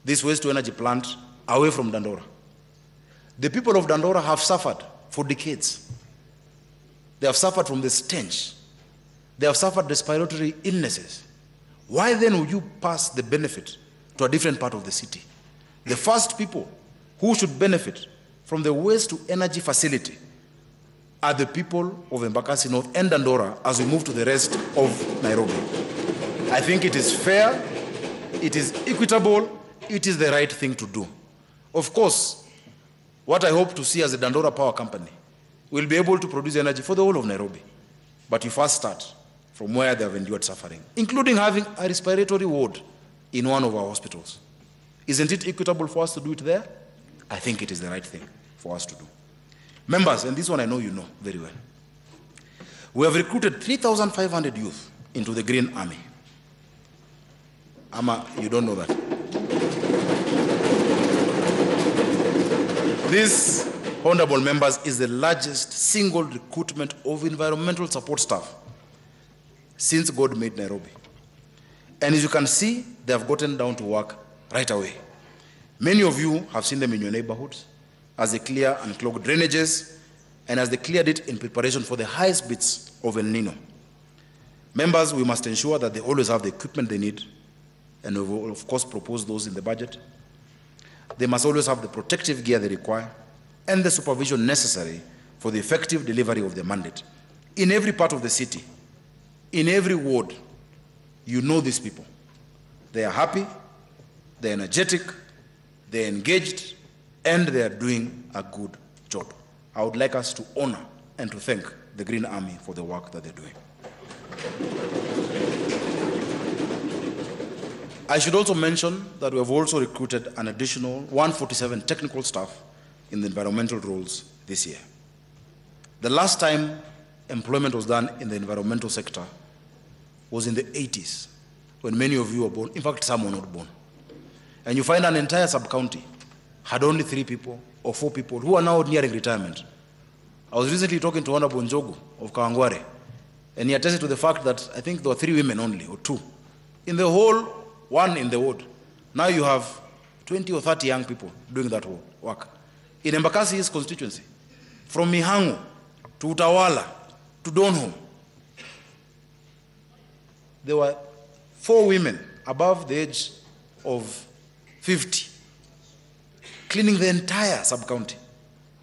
this waste-to-energy plant away from Dandora. The people of Dandora have suffered for decades. They have suffered from the stench. They have suffered respiratory illnesses. Why then would you pass the benefit to a different part of the city? The first people who should benefit from the waste-to-energy facility are the people of Embakasi North and Dandora as we move to the rest of Nairobi. I think it is fair, it is equitable, it is the right thing to do. Of course, what I hope to see as the Dandora Power Company will be able to produce energy for the whole of Nairobi. But you first start from where they have endured suffering, including having a respiratory ward in one of our hospitals. Isn't it equitable for us to do it there? I think it is the right thing for us to do. Members, and this one I know you know very well, we have recruited 3,500 youth into the Green Army. You don't know that. This, honorable members, is the largest single recruitment of environmental support staff since God made Nairobi. And as you can see, they have gotten down to work right away. Many of you have seen them in your neighborhoods as they clear and clog drainages and as they cleared it in preparation for the highest bits of El Nino. Members, we must ensure that they always have the equipment they need and we will of course propose those in the budget. They must always have the protective gear they require and the supervision necessary for the effective delivery of their mandate. In every part of the city, in every ward, you know these people. They are happy, they're energetic, they're engaged, and they are doing a good job. I would like us to honor and to thank the Green Army for the work that they're doing. I should also mention that we have also recruited an additional 147 technical staff in the environmental roles this year. The last time employment was done in the environmental sector was in the 80s, when many of you were born. In fact, some were not born. And you find an entire sub-county had only 3 people or 4 people who are now nearing retirement. I was recently talking to Honorable Njogu of Kawangware, and he attested to the fact that I think there were 3 women only, or 2. In the whole, 1 in the ward. Now you have 20 or 30 young people doing that work. In Embakasi's constituency, from Mihango to Utawala to Donholm, there were 4 women above the age of 50 cleaning the entire sub-county.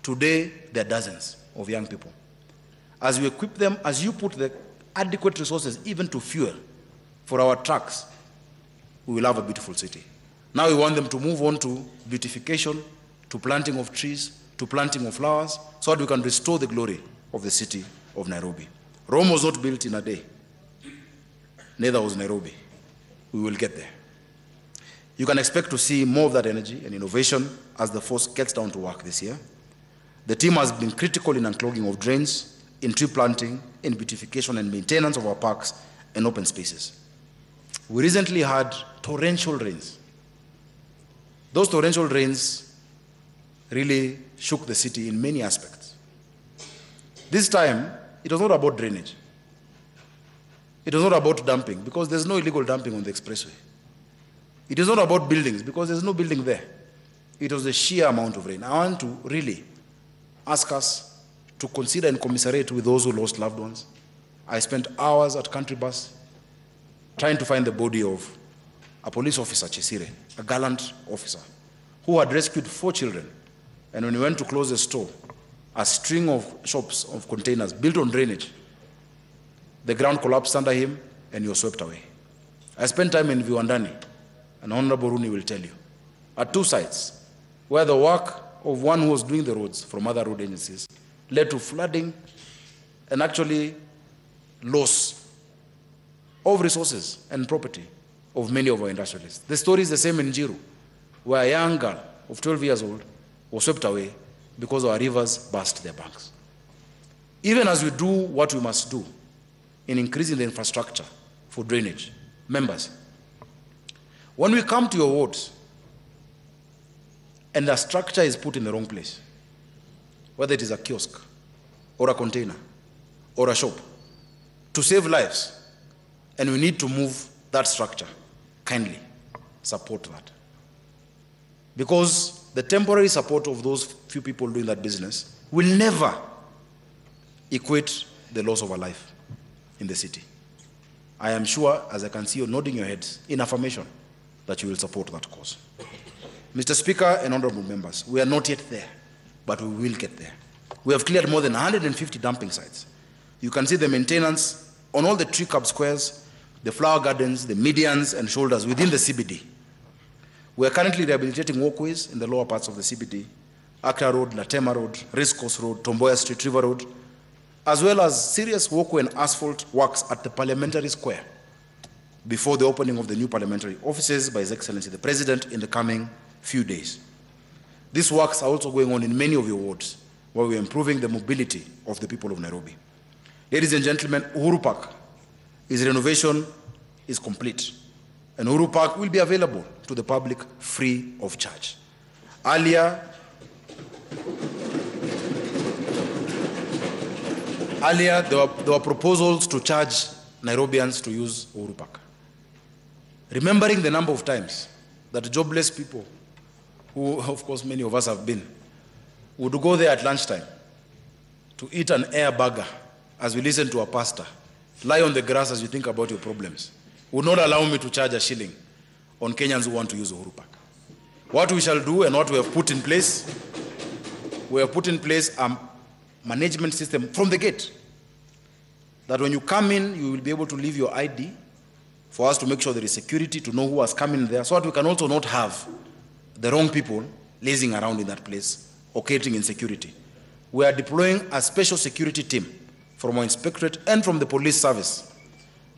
Today, there are dozens of young people. As we equip them, as you put the adequate resources even to fuel for our trucks, we will have a beautiful city. Now we want them to move on to beautification, to planting of trees, to planting of flowers, so that we can restore the glory of the city of Nairobi. Rome was not built in a day. Neither was Nairobi. We will get there. You can expect to see more of that energy and innovation as the force gets down to work this year. The team has been critical in unclogging of drains, in tree planting, in beautification and maintenance of our parks and open spaces. We recently had torrential rains. Those torrential rains really shook the city in many aspects. This time, it was not about drainage. It was not about dumping, because there's no illegal dumping on the expressway. It is not about buildings, because there's no building there. It was the sheer amount of rain. I want to really ask us to consider and commiserate with those who lost loved ones. I spent hours at Country Bus trying to find the body of a police officer, Chisire, a gallant officer, who had rescued 4 children. And when we went to close the store, a string of shops of containers built on drainage, the ground collapsed under him and he was swept away. I spent time in Viwandani, and Honorable Rooney will tell you, at 2 sites where the work of one who was doing the roads from other road agencies led to flooding and actually loss of resources and property of many of our industrialists. The story is the same in Njiru, where a young girl of 12 years old was swept away because our rivers burst their banks. Even as we do what we must do in increasing the infrastructure for drainage, members, when we come to your wards and the structure is put in the wrong place, whether it is a kiosk or a container or a shop, to save lives, and we need to move that structure, kindly support that. Because the temporary support of those few people doing that business will never equate the loss of a life in the city. I am sure, as I can see you nodding your heads in affirmation, that you will support that cause. Mr. Speaker and honorable members, we are not yet there, but we will get there. We have cleared more than 150 dumping sites. You can see the maintenance on all the tree curb squares, the flower gardens, the medians and shoulders within the CBD. We are currently rehabilitating walkways in the lower parts of the CBD, Accra Road, Latema Road, Racecourse Road, Tomboya Street, River Road, as well as serious walkway and asphalt works at the Parliamentary Square before the opening of the new parliamentary offices by His Excellency the President in the coming few days. These works are also going on in many of your wards, where we are improving the mobility of the people of Nairobi. Ladies and gentlemen, Uhuru Park, its renovation is complete, and Uhuru Park will be available to the public free of charge. Earlier, there were proposals to charge Nairobians to use Uhuru Park. Remembering the number of times that jobless people, who of course many of us have been, would go there at lunchtime to eat an air burger as we listen to a pastor, lie on the grass as you think about your problems, would not allow me to charge a shilling on Kenyans who want to use Uhuru Park. What we shall do and what we have put in place, we have put in place a management system from the gate, that when you come in, you will be able to leave your ID for us to make sure there is security, to know who has come in there, so that we can also not have the wrong people lazing around in that place or creating insecurity. We are deploying a special security team from our inspectorate and from the police service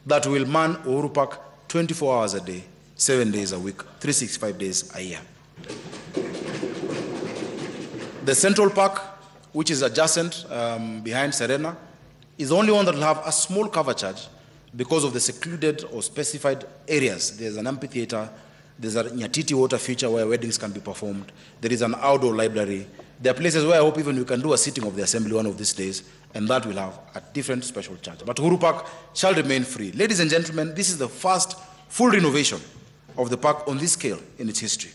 that will man Uhuru Park 24 hours a day, 7 days a week, 365 days a year. The Central Park, which is adjacent behind Serena, is the only one that will have a small cover charge because of the secluded or specified areas. There's an amphitheater, there's a Nyatiti water feature where weddings can be performed, there is an outdoor library. There are places where I hope even we can do a sitting of the assembly one of these days, and that will have a different special charge. But Uhuru Park shall remain free. Ladies and gentlemen, this is the first full renovation of the park on this scale in its history.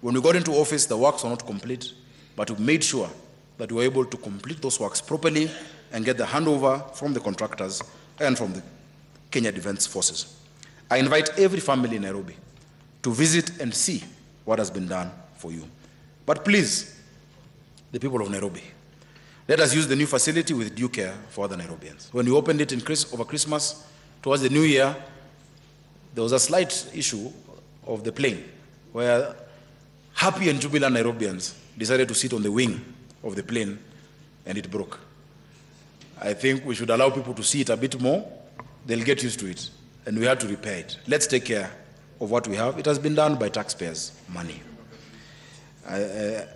When we got into office, the works were not complete, but we made sure that we were able to complete those works properly and get the handover from the contractors and from the Kenya Defence Forces. I invite every family in Nairobi to visit and see what has been done for you. But please, the people of Nairobi, let us use the new facility with due care for other Nairobians. When we opened it over Christmas, towards the new year, there was a slight issue of the plane where happy and jubilant Nairobians decided to sit on the wing of the plane and it broke. I think we should allow people to see it a bit more. They'll get used to it, and we had to repair it. Let's take care of what we have. It has been done by taxpayers' money.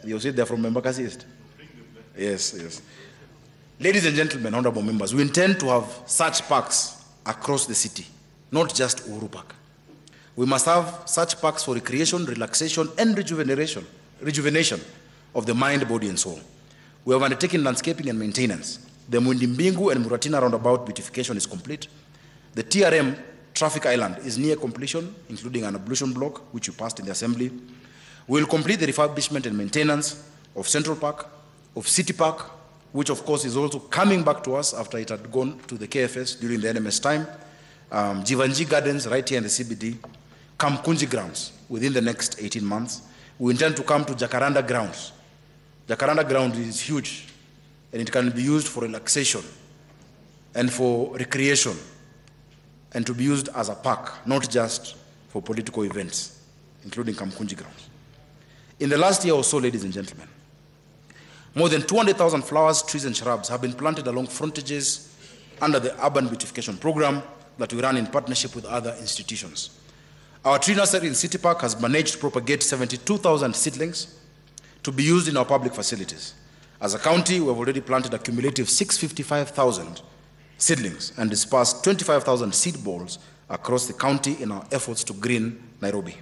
You see they're from Embakasi East? Yes, yes. Ladies and gentlemen, honorable members, we intend to have such parks across the city, not just Uhuru Park. We must have such parks for recreation, relaxation, and rejuvenation of the mind, body, and soul. We have undertaken landscaping and maintenance. The Mundimbingu and Muratina roundabout beautification is complete. The TRM traffic island is near completion, including an ablution block, which we passed in the assembly. We will complete the refurbishment and maintenance of Central Park, of City Park, which of course is also coming back to us after it had gone to the KFS during the NMS time. Jivanji Gardens right here in the CBD, Kamkunji grounds within the next 18 months. We intend to come to Jacaranda grounds. Jacaranda ground is huge, and it can be used for relaxation and for recreation, and to be used as a park, not just for political events, including Kamkunji grounds. In the last year or so, ladies and gentlemen, more than 200,000 flowers, trees, and shrubs have been planted along frontages under the urban beautification program that we run in partnership with other institutions. Our tree nursery in City Park has managed to propagate 72,000 seedlings to be used in our public facilities. As a county, we have already planted a cumulative 655,000 seedlings and dispersed 25,000 seed balls across the county in our efforts to green Nairobi.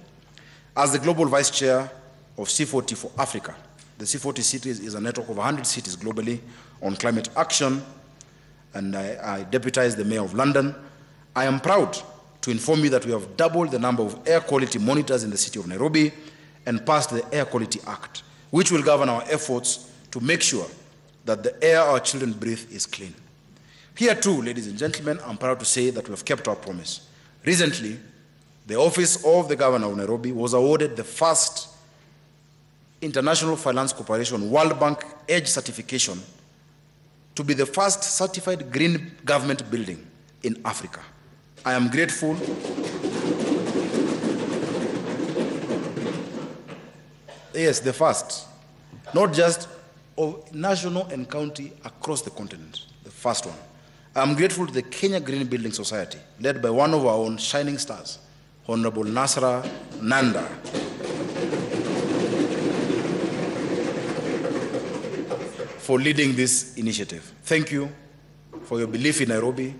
As the Global Vice Chair of C40 for Africa, the C40 cities is a network of 100 cities globally on climate action, and I deputize the Mayor of London. I am proud to inform you that we have doubled the number of air quality monitors in the city of Nairobi and passed the Air Quality Act, which will govern our efforts to make sure that the air our children breathe is clean. Here too, ladies and gentlemen, I'm proud to say that we have kept our promise. Recently, the Office of the Governor of Nairobi was awarded the first International Finance Corporation World Bank EDGE certification to be the first certified green government building in Africa. I am grateful. Yes, the first. Not just of national and county across the continent, the first one. I am grateful to the Kenya Green Building Society, led by one of our own shining stars, Honorable Nasra Nanda, for leading this initiative. Thank you for your belief in Nairobi.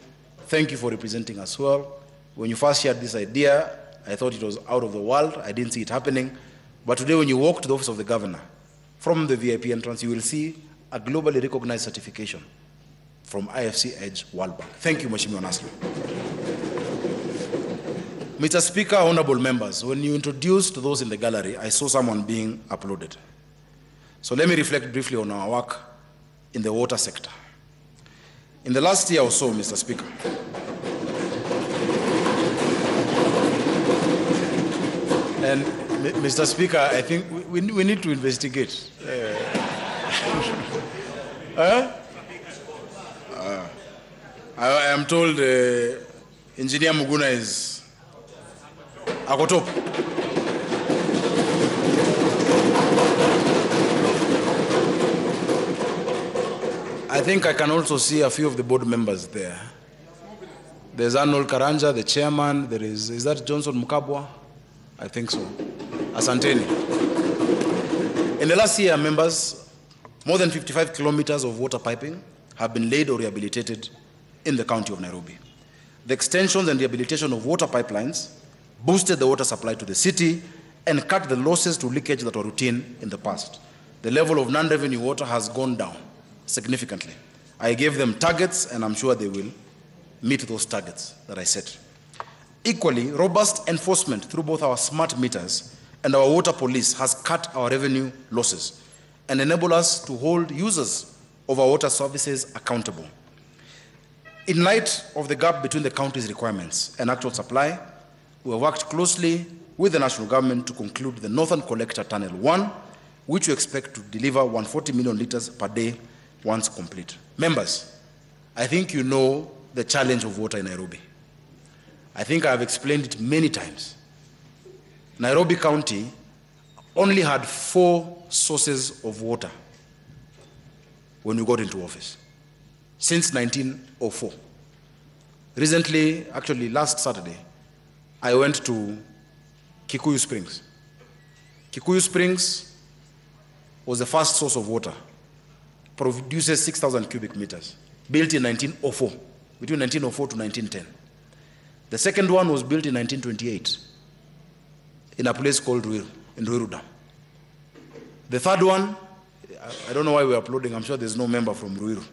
Thank you for representing us well. When you first shared this idea, I thought it was out of the world. I didn't see it happening. But today when you walk to the office of the governor, from the VIP entrance, you will see a globally recognized certification from IFC EDGE World Bank. Thank you, Mheshimiwa Nasra. Mr. Speaker, honorable members, when you introduced those in the gallery, I saw someone being uploaded. So let me reflect briefly on our work in the water sector. In the last year or so, Mr. Speaker, And Mr. Speaker, I think we need to investigate. I am told Engineer Muguna is Akotop. I think I can also see a few of the board members there. There's Arnold Karanja, the chairman. There is that Johnson Mukabwa? I think so. Asanteni. In the last year, members, more than 55 kilometers of water piping have been laid or rehabilitated in the county of Nairobi. The extensions and rehabilitation of water pipelines boosted the water supply to the city and cut the losses to leakage that were routine in the past. The level of non-revenue water has gone down significantly. I gave them targets, and I'm sure they will meet those targets that I set. Equally, robust enforcement through both our smart meters and our water police has cut our revenue losses and enabled us to hold users of our water services accountable. In light of the gap between the county's requirements and actual supply, we have worked closely with the national government to conclude the Northern Collector Tunnel 1, which we expect to deliver 140 million liters per day once complete. Members, I think you know the challenge of water in Nairobi. I think I have explained it many times. Nairobi County only had 4 sources of water when we got into office, since 1904. Recently, actually last Saturday, I went to Kikuyu Springs. Kikuyu Springs was the first source of water, produces 6,000 cubic meters, built in 1904, between 1904 to 1910. The second one was built in 1928 in a place called Ruiru, in Ruiru Dam. The third one, I don't know why we're uploading, I'm sure there's no member from Ruiru.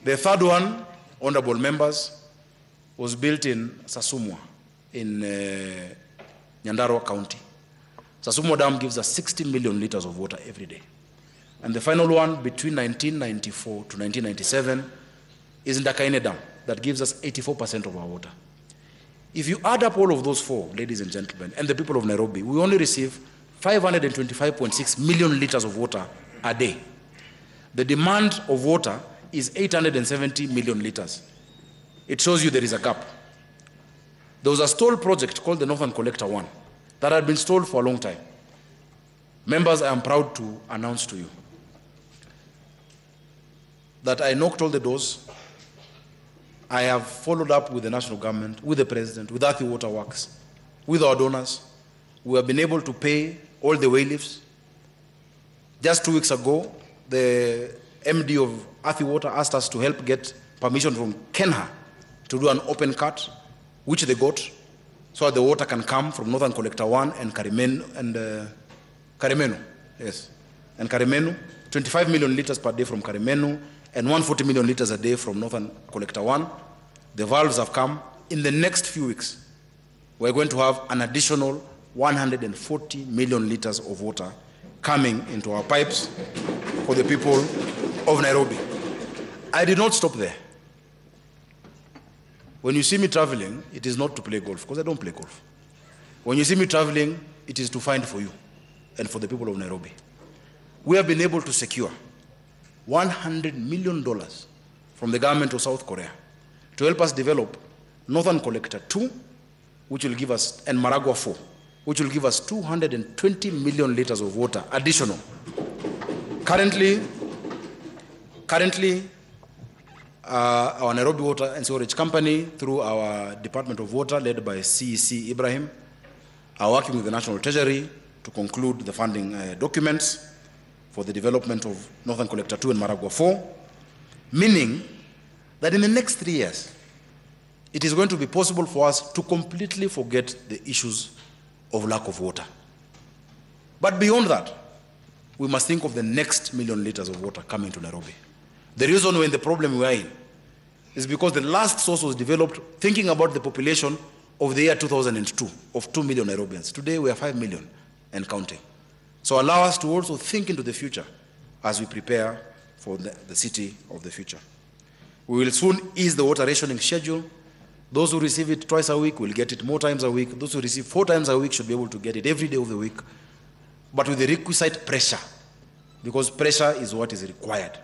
The third one, honorable members, was built in Sasumwa, in Nyandarua County. Sasumwa Dam gives us 60 million liters of water every day. And the final one, between 1994 to 1997, is in Ndakaine Dam, that gives us 84% of our water. If you add up all of those 4, ladies and gentlemen, and the people of Nairobi, we only receive 525.6 million liters of water a day. The demand of water is 870 million liters. It shows you there is a gap. There was a stalled project called the Northern Collector 1 that had been stalled for a long time. Members, I am proud to announce to you that I knocked all the doors. I have followed up with the national government, with the president, with Athi Water Works, with our donors. We have been able to pay all the bailiffs. Just 2 weeks ago, the MD of Athi Water asked us to help get permission from Kenha to do an open cut, which they got, so that the water can come from Northern Collector 1 and Karimenu, yes. And Karimenu, 25 million liters per day from Karimenu, and 140 million liters a day from Northern Collector 1. The valves have come. In the next few weeks, we're going to have an additional 140 million liters of water coming into our pipes for the people of Nairobi. I did not stop there. When you see me traveling, it is not to play golf, because I don't play golf. When you see me traveling, it is to find for you and for the people of Nairobi. We have been able to secure $100 million from the government of South Korea to help us develop Northern Collector 2, which will give us, and Maragua 4, which will give us 220 million liters of water additional. Currently, our Nairobi Water and Sewerage Company, through our Department of Water, led by CEC Ibrahim, are working with the National Treasury to conclude the funding documents for the development of Northern Collector 2 and Maragua 4, meaning that in the next 3 years, it is going to be possible for us to completely forget the issues of lack of water. But beyond that, we must think of the next million liters of water coming to Nairobi. The reason we're in the problem we are in is because the last source was developed thinking about the population of the year 2002 of 2 million Nairobians. Today we are 5 million and counting. So allow us to also think into the future as we prepare for the city of the future. We will soon ease the water rationing schedule Those who receive it twice a week will get it more times a week. Those who receive 4 times a week should be able to get it every day of the week, but with the requisite pressure, because pressure is what is required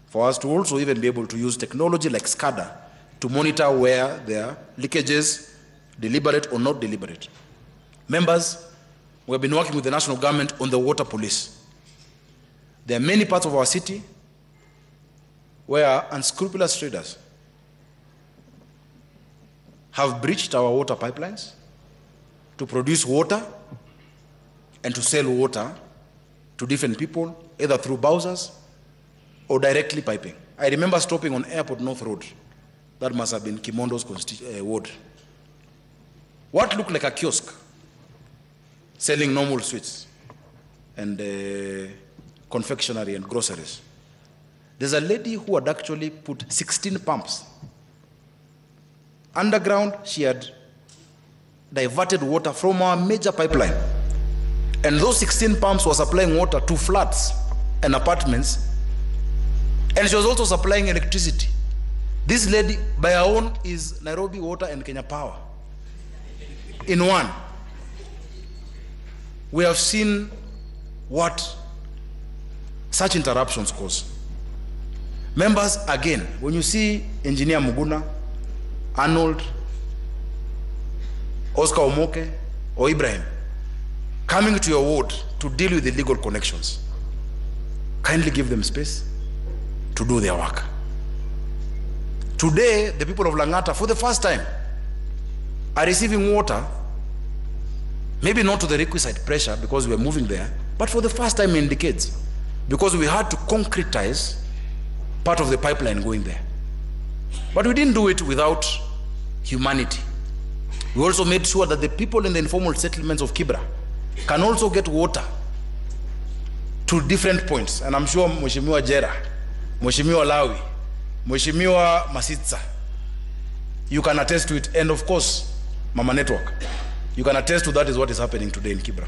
for us to also even be able to use technology like SCADA to monitor where there are leakages, deliberate or not deliberate. Members, we have been working with the national government on the water police. There are many parts of our city where unscrupulous traders have breached our water pipelines to produce water and to sell water to different people, either through bowsers or directly piping. I remember stopping on Airport North Road. That must have been Kimondo's ward. What looked like a kiosk selling normal sweets and confectionery and groceries. There's a lady who had actually put 16 pumps underground. She had diverted water from our major pipeline. And those 16 pumps were supplying water to flats and apartments. And she was also supplying electricity. This lady, by her own, is Nairobi Water and Kenya Power in one. We have seen what such interruptions cause. Members, again, when you see Engineer Muguna, Arnold, Oscar Omoke, or Ibrahim coming to your ward to deal with illegal connections, kindly give them space to do their work. Today, the people of Langata, for the first time, are receiving water, maybe not to the requisite pressure because we are moving there, but for the first time in decades, because we had to concretize part of the pipeline going there. But we didn't do it without humanity. We also made sure that the people in the informal settlements of Kibra can also get water to different points. And I'm sure Mheshimiwa Jera, Mheshimiwa Lawi, Mheshimiwa Masitsa, you can attest to it. And of course, Mama Network, you can attest to that is what is happening today in Kibra.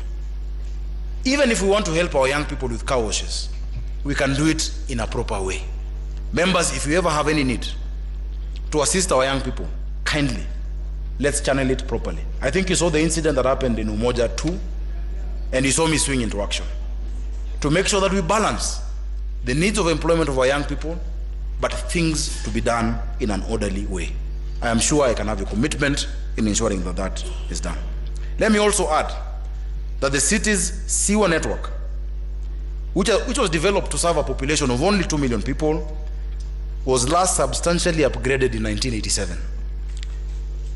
Even if we want to help our young people with car washes, we can do it in a proper way. Members, if you ever have any need to assist our young people, kindly, let's channel it properly. I think you saw the incident that happened in Umoja 2, and you saw me swing into action to make sure that we balance the needs of employment of our young people, but things to be done in an orderly way. I am sure I can have a commitment in ensuring that that is done. Let me also add that the city's sewer network, which was developed to serve a population of only 2 million people, was last substantially upgraded in 1987.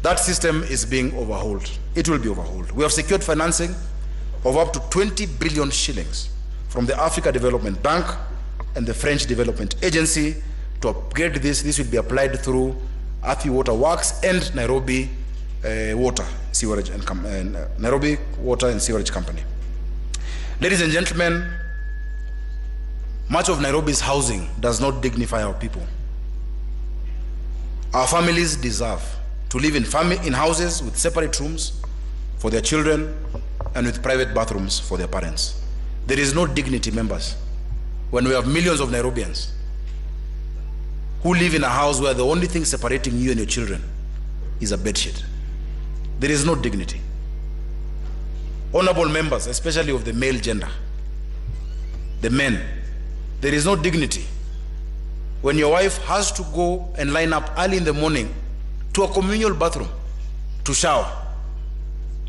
That system is being overhauled. It will be overhauled. We have secured financing of up to 20 billion shillings from the Africa Development Bank and the French Development Agency to upgrade this. This will be applied through Athi Water Works and Nairobi Water Sewerage and Nairobi Water and Sewerage Company. Ladies and gentlemen, much of Nairobi's housing does not dignify our people. Our families deserve to live in houses with separate rooms for their children and with private bathrooms for their parents. There is no dignity, members, when we have millions of Nairobians who live in a house where the only thing separating you and your children is a bedsheet. There is no dignity. Honorable members, especially of the male gender, the men, there is no dignity when your wife has to go and line up early in the morning to a communal bathroom to shower,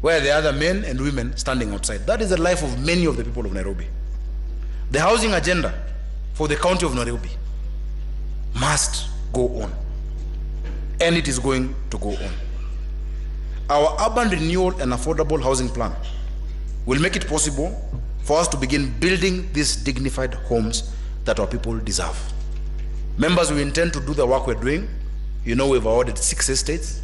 where there are other men and women standing outside. That is the life of many of the people of Nairobi. The housing agenda for the county of Nairobi must go on, and it is going to go on. Our urban renewal and affordable housing plan will make it possible for us to begin building these dignified homes that our people deserve. Members, we intend to do the work we're doing. You know, we've awarded 6 estates.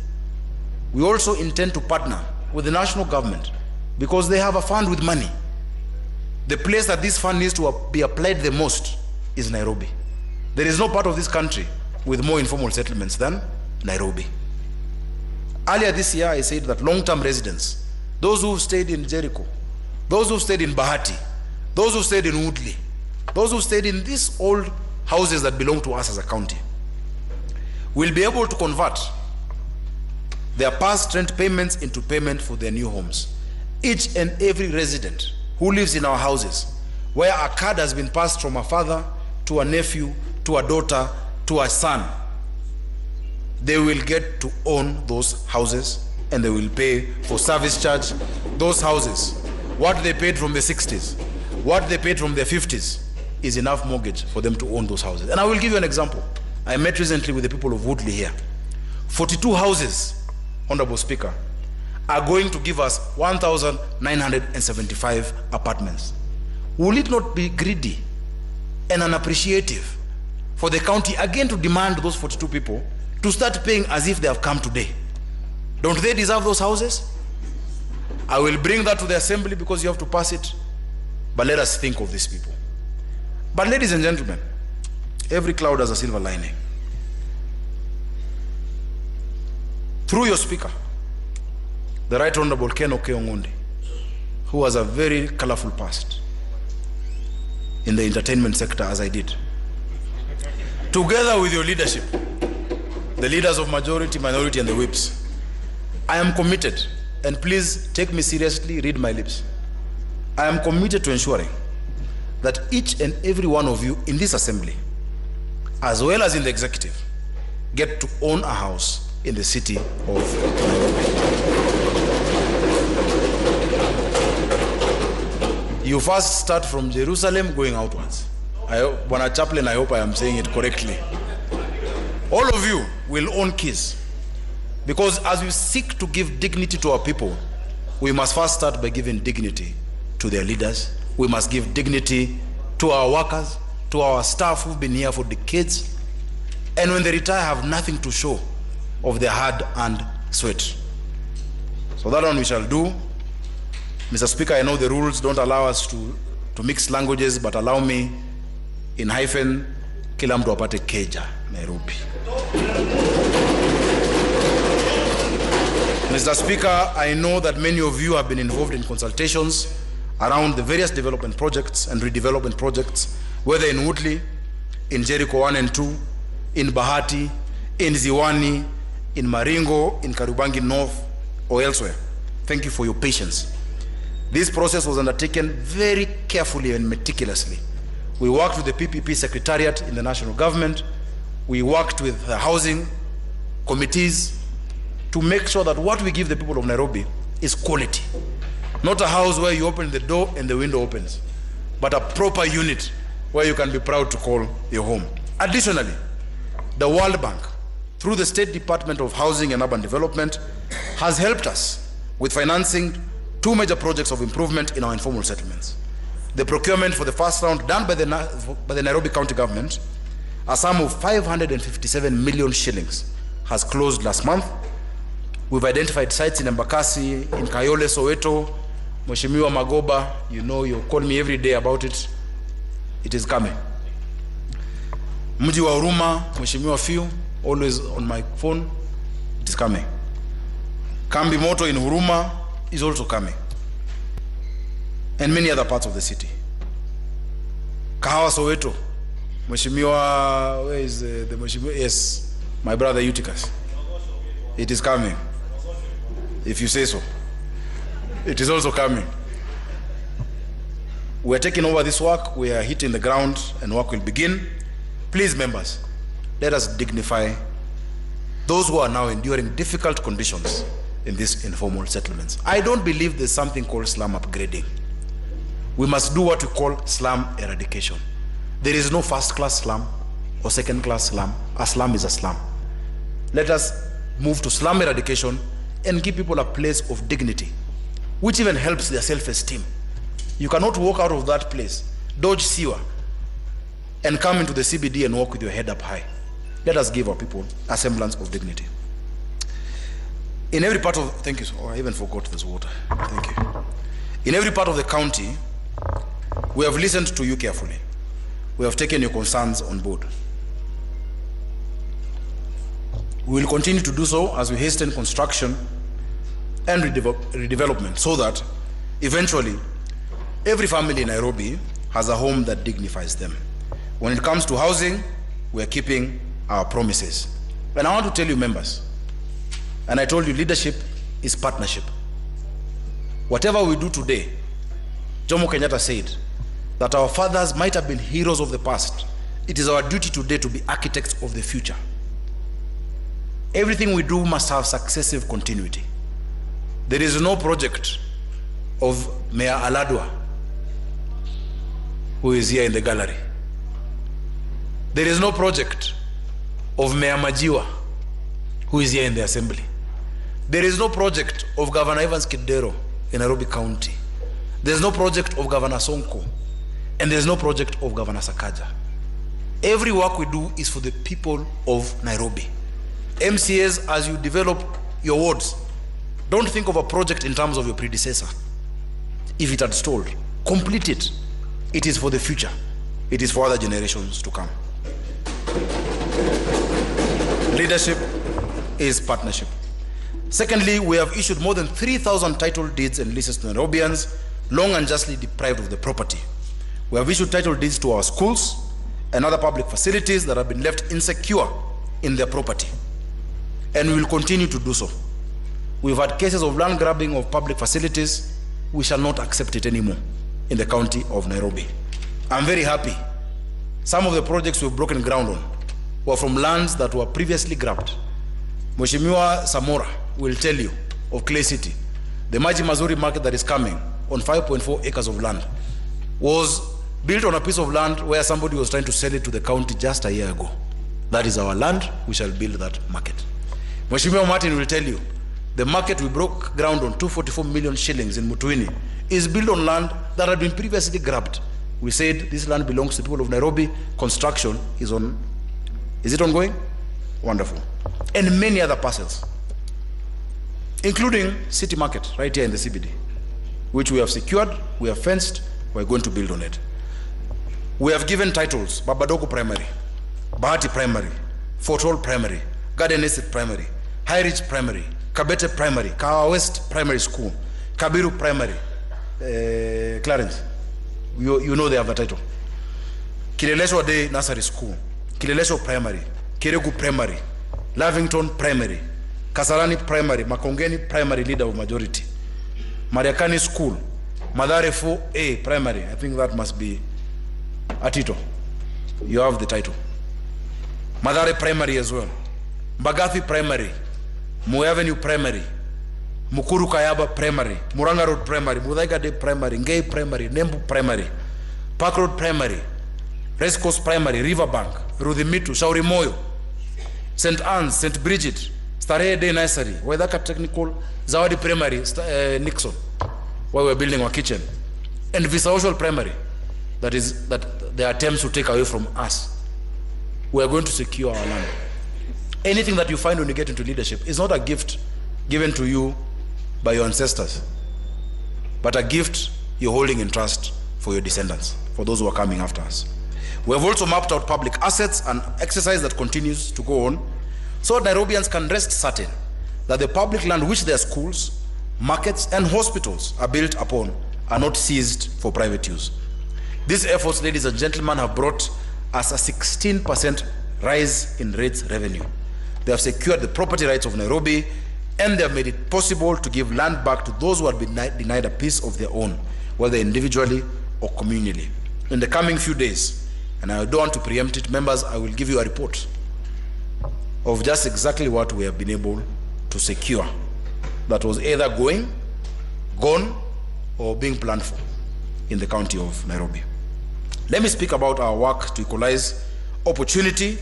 We also intend to partner with the national government because they have a fund with money. The place that this fund needs to be applied the most is Nairobi. There is no part of this country with more informal settlements than Nairobi. Earlier this year, I said that long-term residents, those who stayed in Jericho, those who stayed in Bahati, those who stayed in Woodley, those who stayed in these old houses that belong to us as a county, will be able to convert their past rent payments into payment for their new homes. Each and every resident who lives in our houses, where a card has been passed from a father to a nephew, to a daughter, to a son, they will get to own those houses, and they will pay for service charge. Those houses, what they paid from the 60s, what they paid from the 50s, is enough mortgage for them to own those houses. And I will give you an example. I met recently with the people of Woodley here. 42 houses, Honorable Speaker, are going to give us 1,975 apartments. Will it not be greedy and unappreciative for the county again to demand those 42 people to start paying as if they have come today? Don't they deserve those houses? I will bring that to the assembly because you have to pass it. But let us think of these people. But ladies and gentlemen, every cloud has a silver lining. Through your speaker, the Right Honorable Ken Okeongonde, who has a very colorful past in the entertainment sector, as I did, together with your leadership, the leaders of majority, minority, and the whips, I am committed, and please take me seriously, read my lips. I am committed to ensuring that each and every one of you in this assembly, as well as in the executive, get to own a house in the city of Nairobi. You first start from Jerusalem going outwards. Bwana Chaplain, I hope I am saying it correctly. All of you will own keys, because as we seek to give dignity to our people, we must first start by giving dignity to their leaders. We must give dignity to our workers, to our staff who've been here for decades, and when they retire have nothing to show of their hard-earned sweat. So that one we shall do. Mr. Speaker, I know the rules don't allow us to mix languages, but allow me in hyphen, kila mtu apate keja, Nairobi. Mr. Speaker, I know that many of you have been involved in consultations around the various development projects and redevelopment projects, whether in Woodley, in Jericho 1 and 2, in Bahati, in Ziwani, in Maringo, in Karubangi North, or elsewhere. Thank you for your patience. This process was undertaken very carefully and meticulously. We worked with the PPP Secretariat in the national government. We worked with the housing committees to make sure that what we give the people of Nairobi is quality. Not a house where you open the door and the window opens, but a proper unit where you can be proud to call your home. Additionally, the World Bank, through the State Department of Housing and Urban Development, has helped us with financing 2 major projects of improvement in our informal settlements. The procurement for the first round done by the Nairobi County Government, a sum of 557 million shillings, has closed last month. We've identified sites in Embakasi, in Kayole, Soweto, Mheshimiwa Magoba, you know, you call me every day about it. It is coming. Mji wa Huruma, Mheshimiwa Fiu, always on my phone, it is coming. Kambi Moto in Huruma is also coming. And many other parts of the city. Kahawa Soweto, Mheshimiwa, where is the Mheshimiwa? Yes, my brother Eutychus. It is coming. If you say so. It is also coming. We are taking over this work. We are hitting the ground and work will begin. Please, members, let us dignify those who are now enduring difficult conditions in these informal settlements. I don't believe there's something called slum upgrading. We must do what we call slum eradication. There is no first-class slum or second-class slum. A slum is a slum. Let us move to slum eradication and give people a place of dignity, which even helps their self-esteem. You cannot walk out of that place, dodge sewer, and come into the CBD and walk with your head up high. Let us give our people a semblance of dignity. In every part of, thank you, oh, I even forgot this water. Thank you. In every part of the county, we have listened to you carefully. We have taken your concerns on board. We will continue to do so as we hasten construction and redevelopment, so that eventually every family in Nairobi has a home that dignifies them. When it comes to housing, we are keeping our promises. And I want to tell you, members, And I told you, leadership is partnership. Whatever we do today, Jomo Kenyatta said that our fathers might have been heroes of the past. It is our duty today to be architects of the future. Everything we do must have successive continuity. There is no project of Mayor Aladwa, who is here in the gallery. There is no project of Mayor Majiwa, who is here in the assembly. There is no project of Governor Evans Kidero in Nairobi County. There's no project of Governor Sonko, and there's no project of Governor Sakaja. Every work we do is for the people of Nairobi. MCAs, as you develop your wards, don't think of a project in terms of your predecessor. If it had stalled, complete it. It is for the future. It is for other generations to come. Leadership is partnership. Secondly, we have issued more than 3,000 title deeds and leases to Nairobians long and justly deprived of the property. We have issued title deeds to our schools and other public facilities that have been left insecure in their property. And we will continue to do so. We've had cases of land grabbing of public facilities. We shall not accept it anymore in the county of Nairobi. I'm very happy. Some of the projects we've broken ground on were from lands that were previously grabbed. Mheshimiwa Samora will tell you of Clay City. The Maji Mazuri market that is coming on 5.4 acres of land was built on a piece of land where somebody was trying to sell it to the county just a year ago. That is our land. We shall build that market. Mheshimiwa Martin will tell you the market we broke ground on, 244 million shillings in Mutuini, is built on land that had been previously grabbed. We said this land belongs to the people of Nairobi. Construction is on. Is it ongoing? Wonderful. And many other parcels, including City Market right here in the CBD, which we have secured, we have fenced, we're going to build on it. We have given titles: Babadoko Primary, Bahati Primary, Fort Hall Primary, Garden Estate Primary, High Ridge Primary, Kabete Primary, Kawa West Primary School, Kabiru Primary, Clarence, you know they have a title. Kileleshwa Day Nursery School, Kileleshwa Primary, Kiregu Primary, Lavington Primary, Kasarani Primary, Makongeni Primary Leader of Majority, Mariakani School, Madare 4A Primary, I think that must be Atito. You have the title. Madare Primary as well. Mbagathi Primary, Moi Avenue Primary, Mukuru Kayaba Primary, Muranga Road Primary, Muthaiga Day Primary, Ngei Primary, Nembu Primary, Park Road Primary, Race Course Primary, Riverbank, Rudhimitu, Shauri Moyo, St. Anne's, St. Bridget, Starehe Day Nursery, Waithaka Technical, Zawadi Primary, Nixon, where we're building our kitchen, and Visaushal Primary, that the attempts to take away from us. We are going to secure our land. Anything that you find when you get into leadership is not a gift given to you by your ancestors, but a gift you're holding in trust for your descendants, for those who are coming after us. We have also mapped out public assets, an exercise that continues to go on, so Nairobians can rest certain that the public land which their schools, markets, and hospitals are built upon are not seized for private use. These efforts, ladies and gentlemen, have brought us a 16% rise in rates revenue. They have secured the property rights of Nairobi, and they have made it possible to give land back to those who had been denied a piece of their own, whether individually or communally. In the coming few days, and I don't want to preempt it, members, I will give you a report of just exactly what we have been able to secure that was either gone, or being planned for in the county of Nairobi. Let me speak about our work to equalize opportunity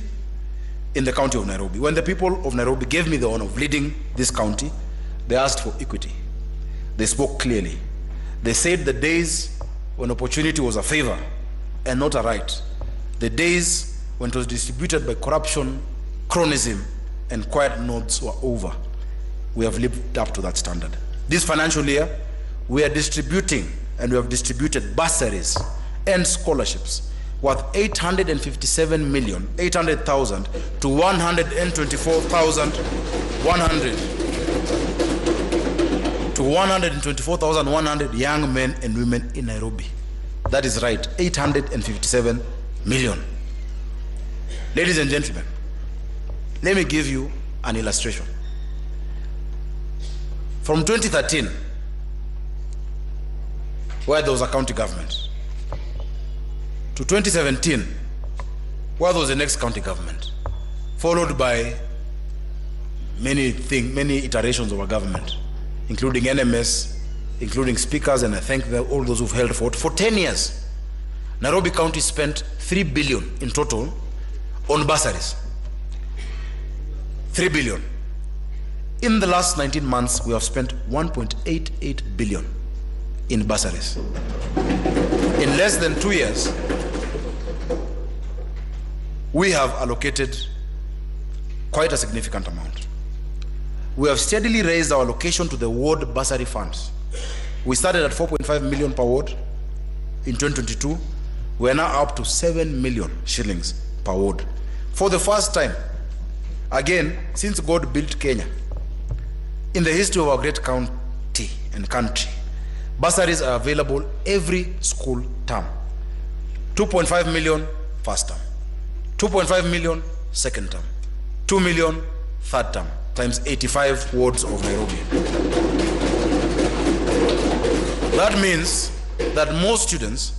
in the county of Nairobi. When the people of Nairobi gave me the honor of leading this county, they asked for equity. They spoke clearly. They said the days when opportunity was a favor and not a right, the days when it was distributed by corruption, cronyism, and quiet nods were over. We have lived up to that standard. This financial year, we are distributing, and we have distributed bursaries and scholarships worth 857,800,000 to 124,100 young men and women in Nairobi. That is right, 857 million. Ladies and gentlemen, let me give you an illustration. From 2013, where there was a county government, to 2017, where there was the next county government, followed by many iterations of a government, including NMS, including speakers, and I thank all those who've held for 10 years. Nairobi County spent 3 billion in total on bursaries. 3 billion. In the last 19 months, we have spent 1.88 billion in bursaries. In less than 2 years, we have allocated quite a significant amount. We have steadily raised our allocation to the ward bursary funds. We started at 4.5 million per ward in 2022. We are now up to 7 million shillings per ward. For the first time, again, since God built Kenya, in the history of our great county and country, bursaries are available every school term. 2.5 million first term, 2.5 million second term, 2 million third term, times 85 wards of Nairobi. That means that most students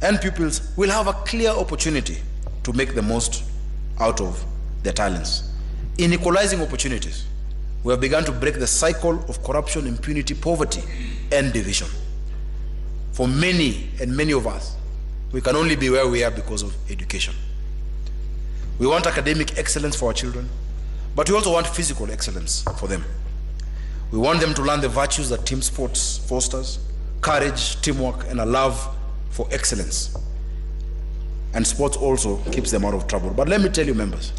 and pupils will have a clear opportunity to make the most out of their talents. In equalizing opportunities, we have begun to break the cycle of corruption, impunity, poverty, and division. For many of us, we can only be where we are because of education. We want academic excellence for our children, but we also want physical excellence for them. We want them to learn the virtues that team sports fosters: courage, teamwork, and a love for excellence. And sports also keeps them out of trouble. But let me tell you, members,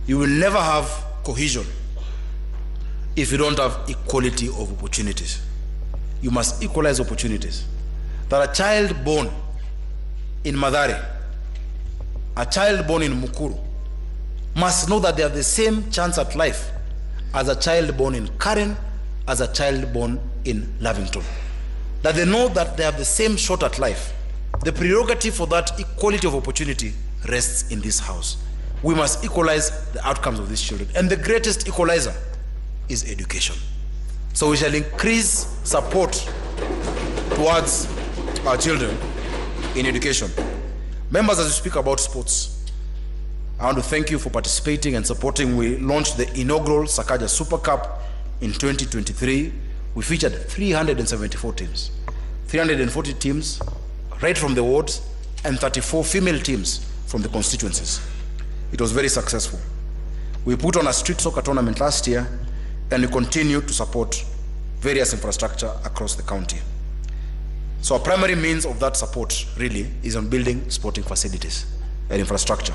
you will never have cohesion if you don't have equality of opportunities. You must equalize opportunities. That a child born in Mathare, a child born in Mukuru, must know that they have the same chance at life as a child born in Karen, as a child born in Lavington. That they know that they have the same shot at life. The prerogative for that equality of opportunity rests in this house. We must equalize the outcomes of these children. And the greatest equalizer is education. So we shall increase support towards our children in education. Members, as we speak about sports, I want to thank you for participating and supporting. We launched the inaugural Sakaja Super Cup in 2023. We featured 374 teams, 340 teams right from the wards, and 34 female teams from the constituencies. It was very successful. We put on a street soccer tournament last year, and we continue to support various infrastructure across the county. So our primary means of that support really is on building sporting facilities and infrastructure.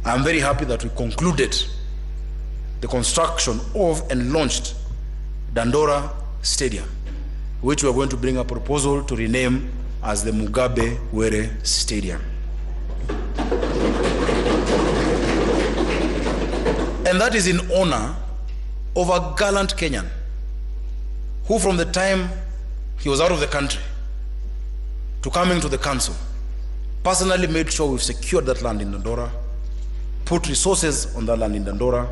I'm very happy that we concluded the construction of and launched Dandora Stadium, which we are going to bring a proposal to rename as the Mugabe Were Stadium. And that is in honor of a gallant Kenyan who, from the time he was out of the country to coming to the council, personally made sure we've secured that land in Dandora, put resources on that land in Dandora,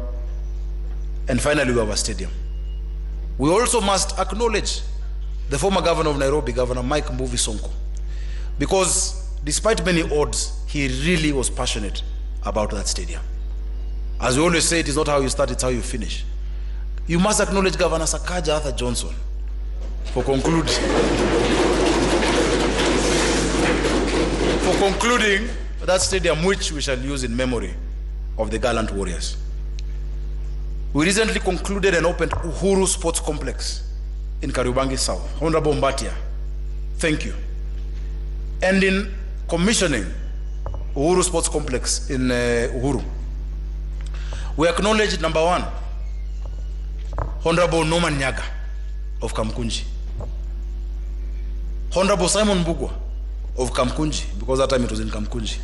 and finally we have a stadium. We also must acknowledge the former governor of Nairobi, Governor Mike Mbuvi Sonko, because despite many odds, he really was passionate about that stadium. As we always say, it is not how you start, it's how you finish. You must acknowledge Governor Sakaja Arthur Johnson for concluding that stadium, which we shall use in memory of the gallant warriors. We recently concluded and opened Uhuru Sports Complex in Kariobangi South. Honorable Mbatia, thank you. And in commissioning Uhuru Sports Complex in Uhuru, we acknowledge, number one, Honorable Norman Nyaga of Kamkunji, Honorable Simon Mbugwa of Kamkunji, because that time it was in Kamkunji.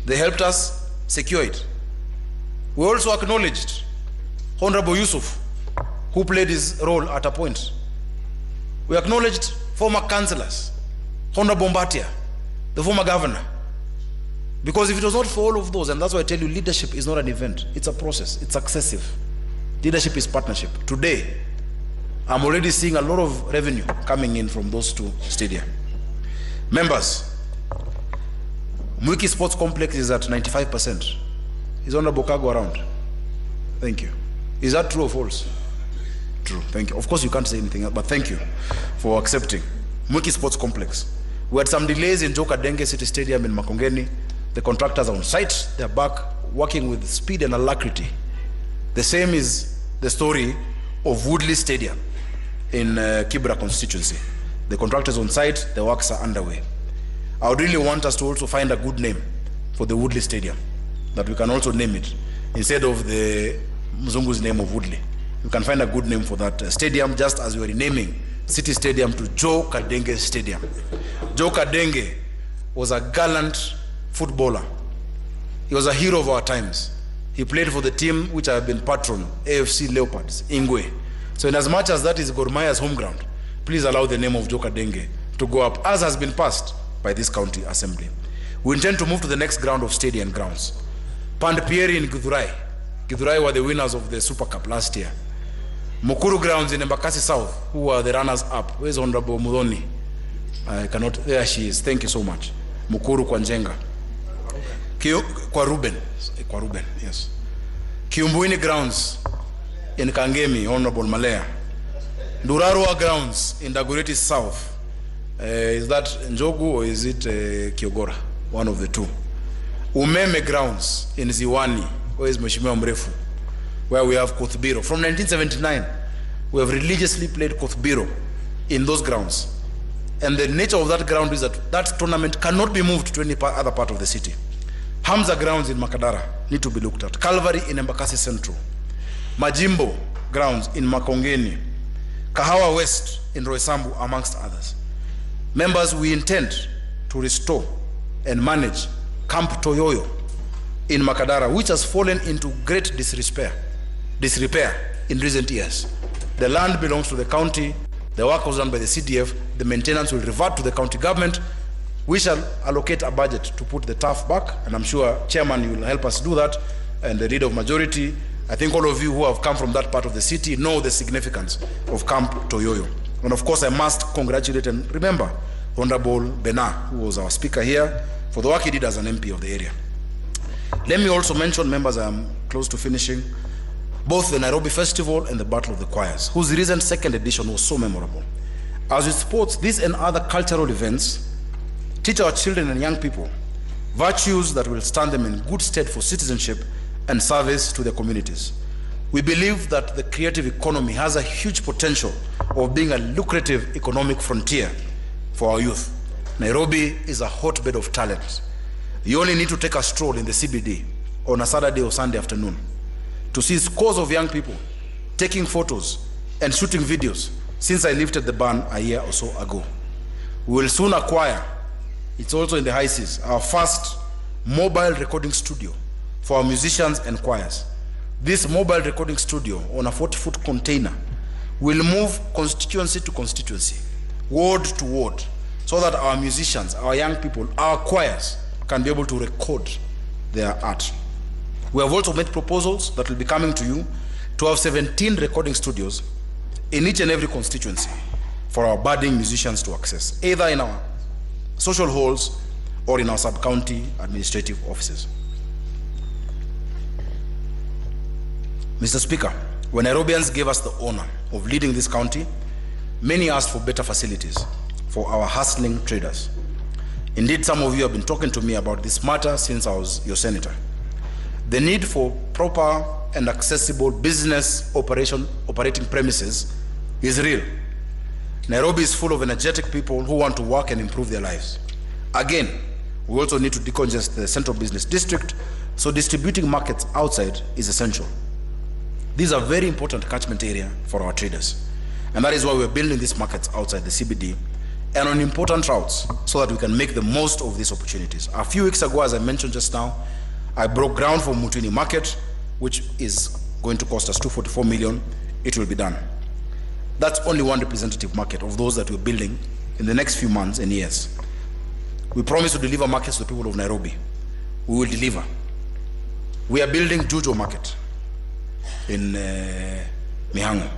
They helped us secure it. We also acknowledged Honorable Yusuf, who played his role at a point. We acknowledged former councillors, Honorable Mbatia, the former governor. Because if it was not for all of those, and that's why I tell you, leadership is not an event, it's a process, it's successive. Leadership is partnership. Today, I'm already seeing a lot of revenue coming in from those two stadia. Members, Mwiki Sports Complex is at 95%. Is Honorable Kago around? Thank you. Is that true or false? True, thank you. Of course you can't say anything else, but thank you for accepting. Mwiki Sports Complex. We had some delays in Joka Denge City Stadium in Makongeni. The contractors are on site. They're back working with speed and alacrity. The same is the story of Woodley Stadium in Kibra constituency. The contractors on site, the works are underway. I would really want us to also find a good name for the Woodley Stadium, that we can also name it instead of the Mzungu's name of Woodley. We can find a good name for that stadium, just as we were renaming City Stadium to Joe Kadenge Stadium. Joe Kadenge was a gallant footballer. He was a hero of our times. He played for the team which I have been patron, AFC Leopards, Ingwe. So in as much as that is Gor Mahia's home ground, please allow the name of Joe Kadenge to go up, as has been passed by this county assembly. We intend to move to the next ground of stadium grounds. Pandpieri in Githurai. Githurai were the winners of the Super Cup last year. Mukuru grounds in Embakasi South, who were the runners-up. Where's Honorable Mudhoni? I cannot, there she is. Thank you so much. Mukuru kwa Njenga. Kwa Ruben, yes. Kiumbuini grounds in Kangemi, Honorable Malaya. Ndurarua grounds in Dagoretti South. Is that Njogu or is it Kiogora? One of the two. Umeme grounds in Ziwani. Where is Mheshimiwa Mrefu? Where we have Kothbiro. From 1979, we have religiously played Kothbiro in those grounds. And the nature of that ground is that that tournament cannot be moved to any other part of the city. Hamza grounds in Makadara need to be looked at. Calvary in Embakasi Central. Majimbo grounds in Makongeni. Kahawa West in Roysambu, amongst others. Members, we intend to restore and manage Camp Toyoyo in Makadara, which has fallen into great disrepair in recent years. The land belongs to the county, the work was done by the CDF, the maintenance will revert to the county government. We shall allocate a budget to put the turf back, and I'm sure Chairman, you will help us do that, and the leader of majority. I think all of you who have come from that part of the city know the significance of Camp Toyoyo. And of course, I must congratulate and remember Honorable Bena, who was our speaker here, for the work he did as an MP of the area. Let me also mention, members, I am close to finishing, both the Nairobi Festival and the Battle of the Choirs, whose recent second edition was so memorable. As with sports, these and other cultural events teach our children and young people virtues that will stand them in good stead for citizenship and service to their communities. We believe that the creative economy has a huge potential of being a lucrative economic frontier for our youth. Nairobi is a hotbed of talent. You only need to take a stroll in the CBD on a Saturday or Sunday afternoon to see scores of young people taking photos and shooting videos since I lifted the ban a year or so ago. We will soon acquire, it's also in the high seas, our first mobile recording studio for our musicians and choirs. This mobile recording studio on a 40-foot container will move constituency to constituency, ward to ward, so that our musicians, our young people, our choirs can be able to record their art. We have also made proposals that will be coming to you to have 17 recording studios in each and every constituency for our budding musicians to access, either in our social halls or in our sub-county administrative offices. Mr. Speaker, when Nairobians gave us the honor of leading this county, many asked for better facilities for our hustling traders. Indeed, some of you have been talking to me about this matter since I was your senator. The need for proper and accessible business operating premises is real. Nairobi is full of energetic people who want to work and improve their lives. Again, we also need to decongest the central business district, so distributing markets outside is essential. These are very important catchment area for our traders. And that is why we're building these markets outside the CBD and on important routes so that we can make the most of these opportunities. A few weeks ago, as I mentioned just now, I broke ground for Mutini Market, which is going to cost us 244 million. It will be done. That's only one representative market of those that we're building in the next few months and years. We promise to deliver markets to the people of Nairobi. We will deliver. We are building Jujo Market. in Mihango.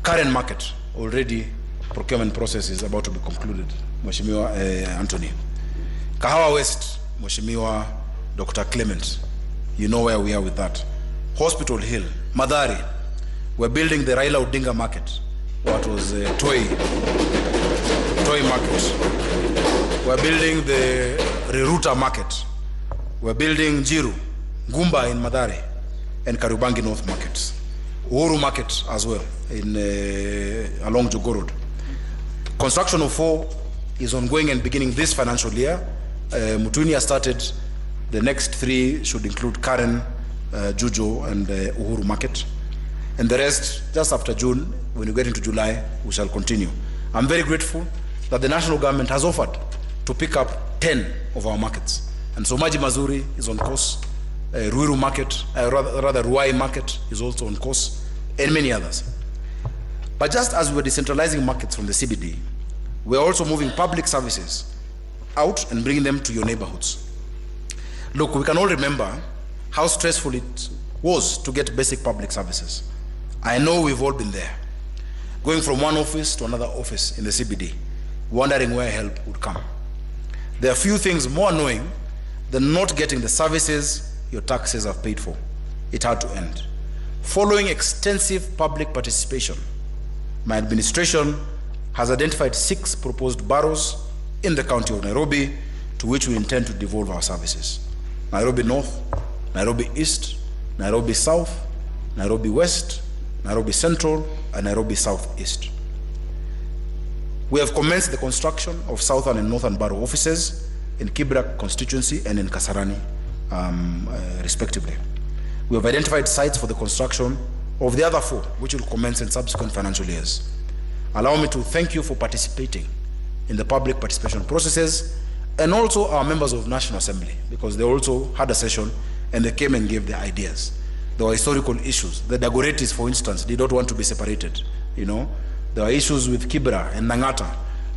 Current market, already procurement process is about to be concluded, Mheshimiwa Anthony. Kahawa West, Mheshimiwa Dr. Clement, you know where we are with that. Hospital Hill, Madari, we're building the Raila Odinga market, what was a toy market. We're building the Reruta market. We're building Jiru, Gumba in Madari, and Karubangi North markets. Uhuru market as well, in along Jogo Road. Construction of 4 is ongoing and beginning this financial year. Mutuni has started. The next 3 should include Karen, Jujo, and Uhuru market. And the rest, just after June, when you get into July, we shall continue. I'm very grateful that the national government has offered to pick up 10 of our markets. And so Maji Mazuri is on course. Ruiru market, rather Ruai market is also on course, and many others. But just as we were decentralizing markets from the CBD, we are also moving public services out and bringing them to your neighborhoods. Look, we can all remember how stressful it was to get basic public services. I know we've all been there, going from one office to another office in the CBD, wondering where help would come. There are few things more annoying than not getting the services your taxes have paid for. It had to end. Following extensive public participation, my administration has identified 6 proposed boroughs in the county of Nairobi to which we intend to devolve our services. Nairobi North, Nairobi East, Nairobi South, Nairobi West, Nairobi Central, and Nairobi Southeast. We have commenced the construction of Southern and Northern Borough offices in Kibra constituency and in Kasarani, respectively. We have identified sites for the construction of the other 4, which will commence in subsequent financial years. Allow me to thank you for participating in the public participation processes, and also our members of National Assembly, because they also had a session and they came and gave their ideas. There were historical issues. The Dagoretis, for instance, did not want to be separated. You know, there were issues with Kibra and Nangata.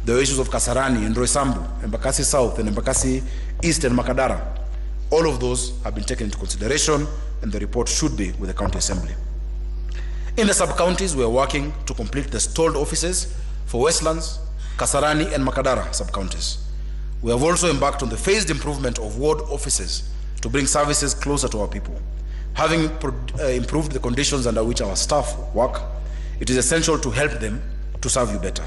There were issues of Kasarani and Roysambu, and Embakasi South and Embakasi East and Makadara. All of those have been taken into consideration, and the report should be with the county assembly. In the sub-counties, we are working to complete the stalled offices for Westlands, Kasarani, and Makadara sub-counties. We have also embarked on the phased improvement of ward offices to bring services closer to our people. Having improved the conditions under which our staff work, it is essential to help them to serve you better.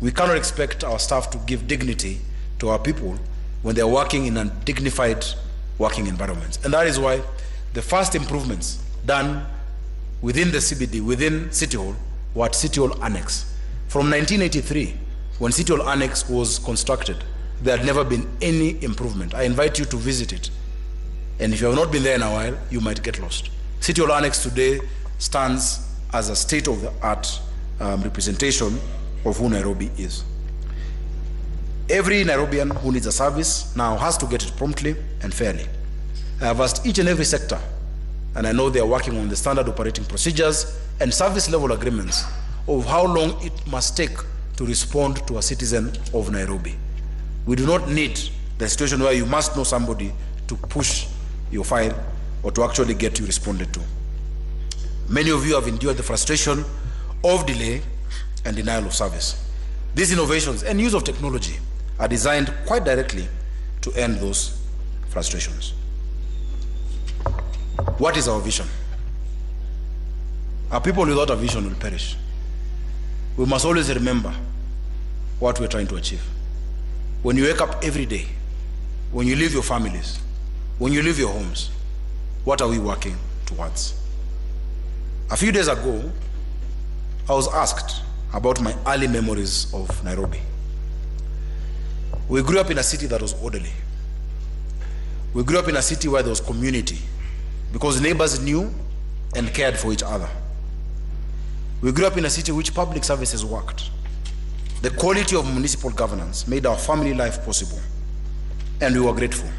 We cannot expect our staff to give dignity to our people when they are working in undignified working environments. And that is why the first improvements done within the CBD, within City Hall, were at City Hall Annex. From 1983, when City Hall Annex was constructed, there had never been any improvement. I invite you to visit it. And if you have not been there in a while, you might get lost. City Hall Annex today stands as a state-of-the-art representation of who Nairobi is. Every Nairobian who needs a service now has to get it promptly and fairly. I have asked each and every sector, and I know they are working on the standard operating procedures and service level agreements of how long it must take to respond to a citizen of Nairobi. We do not need the situation where you must know somebody to push your file or to actually get you responded to. Many of you have endured the frustration of delay and denial of service. These innovations and use of technology are designed quite directly to end those frustrations. What is our vision? Our people without a vision will perish. We must always remember what we're trying to achieve. When you wake up every day, when you leave your families, when you leave your homes, what are we working towards? A few days ago, I was asked about my early memories of Nairobi. We grew up in a city that was orderly. We grew up in a city where there was community, because neighbors knew and cared for each other. We grew up in a city which public services worked. The quality of municipal governance made our family life possible, and we were grateful.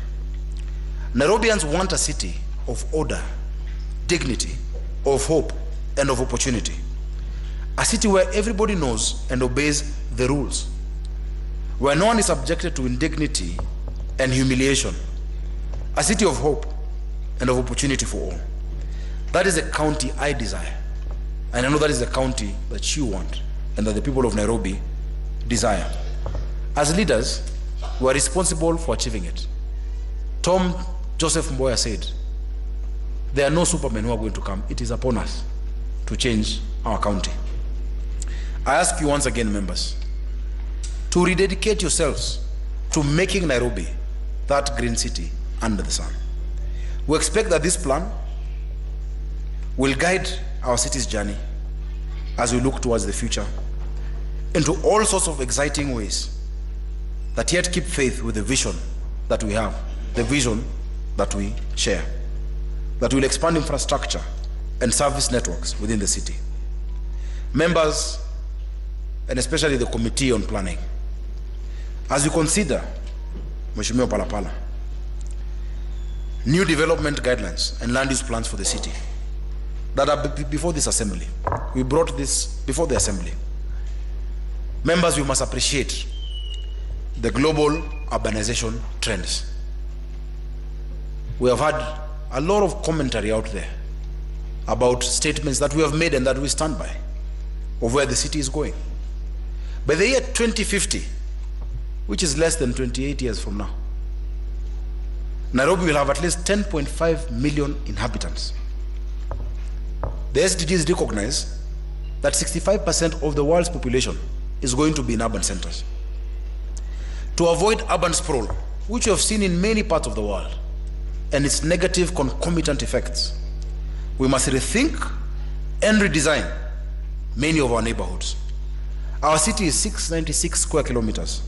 Nairobians want a city of order, dignity, of hope, and of opportunity. A city where everybody knows and obeys the rules, where no one is subjected to indignity and humiliation. A city of hope and of opportunity for all. That is the county I desire. And I know that is the county that you want and that the people of Nairobi desire. As leaders, we are responsible for achieving it. Tom Joseph Mboya said, there are no supermen who are going to come. It is upon us to change our county. I ask you once again, members, to rededicate yourselves to making Nairobi that green city under the sun. We expect that this plan will guide our city's journey as we look towards the future into all sorts of exciting ways that yet keep faith with the vision that we have, the vision that we share, that will expand infrastructure and service networks within the city. Members, and especially the Committee on Planning, as you consider, Mheshimiwa Palapala, new development guidelines and land use plans for the city that are before this assembly. We brought this before the assembly. Members, we must appreciate the global urbanization trends. We have had a lot of commentary out there about statements that we have made and that we stand by of where the city is going. By the year 2050, which is less than 28 years from now, Nairobi will have at least 10.5 million inhabitants. The SDGs recognize that 65% of the world's population is going to be in urban centers. To avoid urban sprawl, which we have seen in many parts of the world, and its negative concomitant effects, we must rethink and redesign many of our neighborhoods. Our city is 696 square kilometers.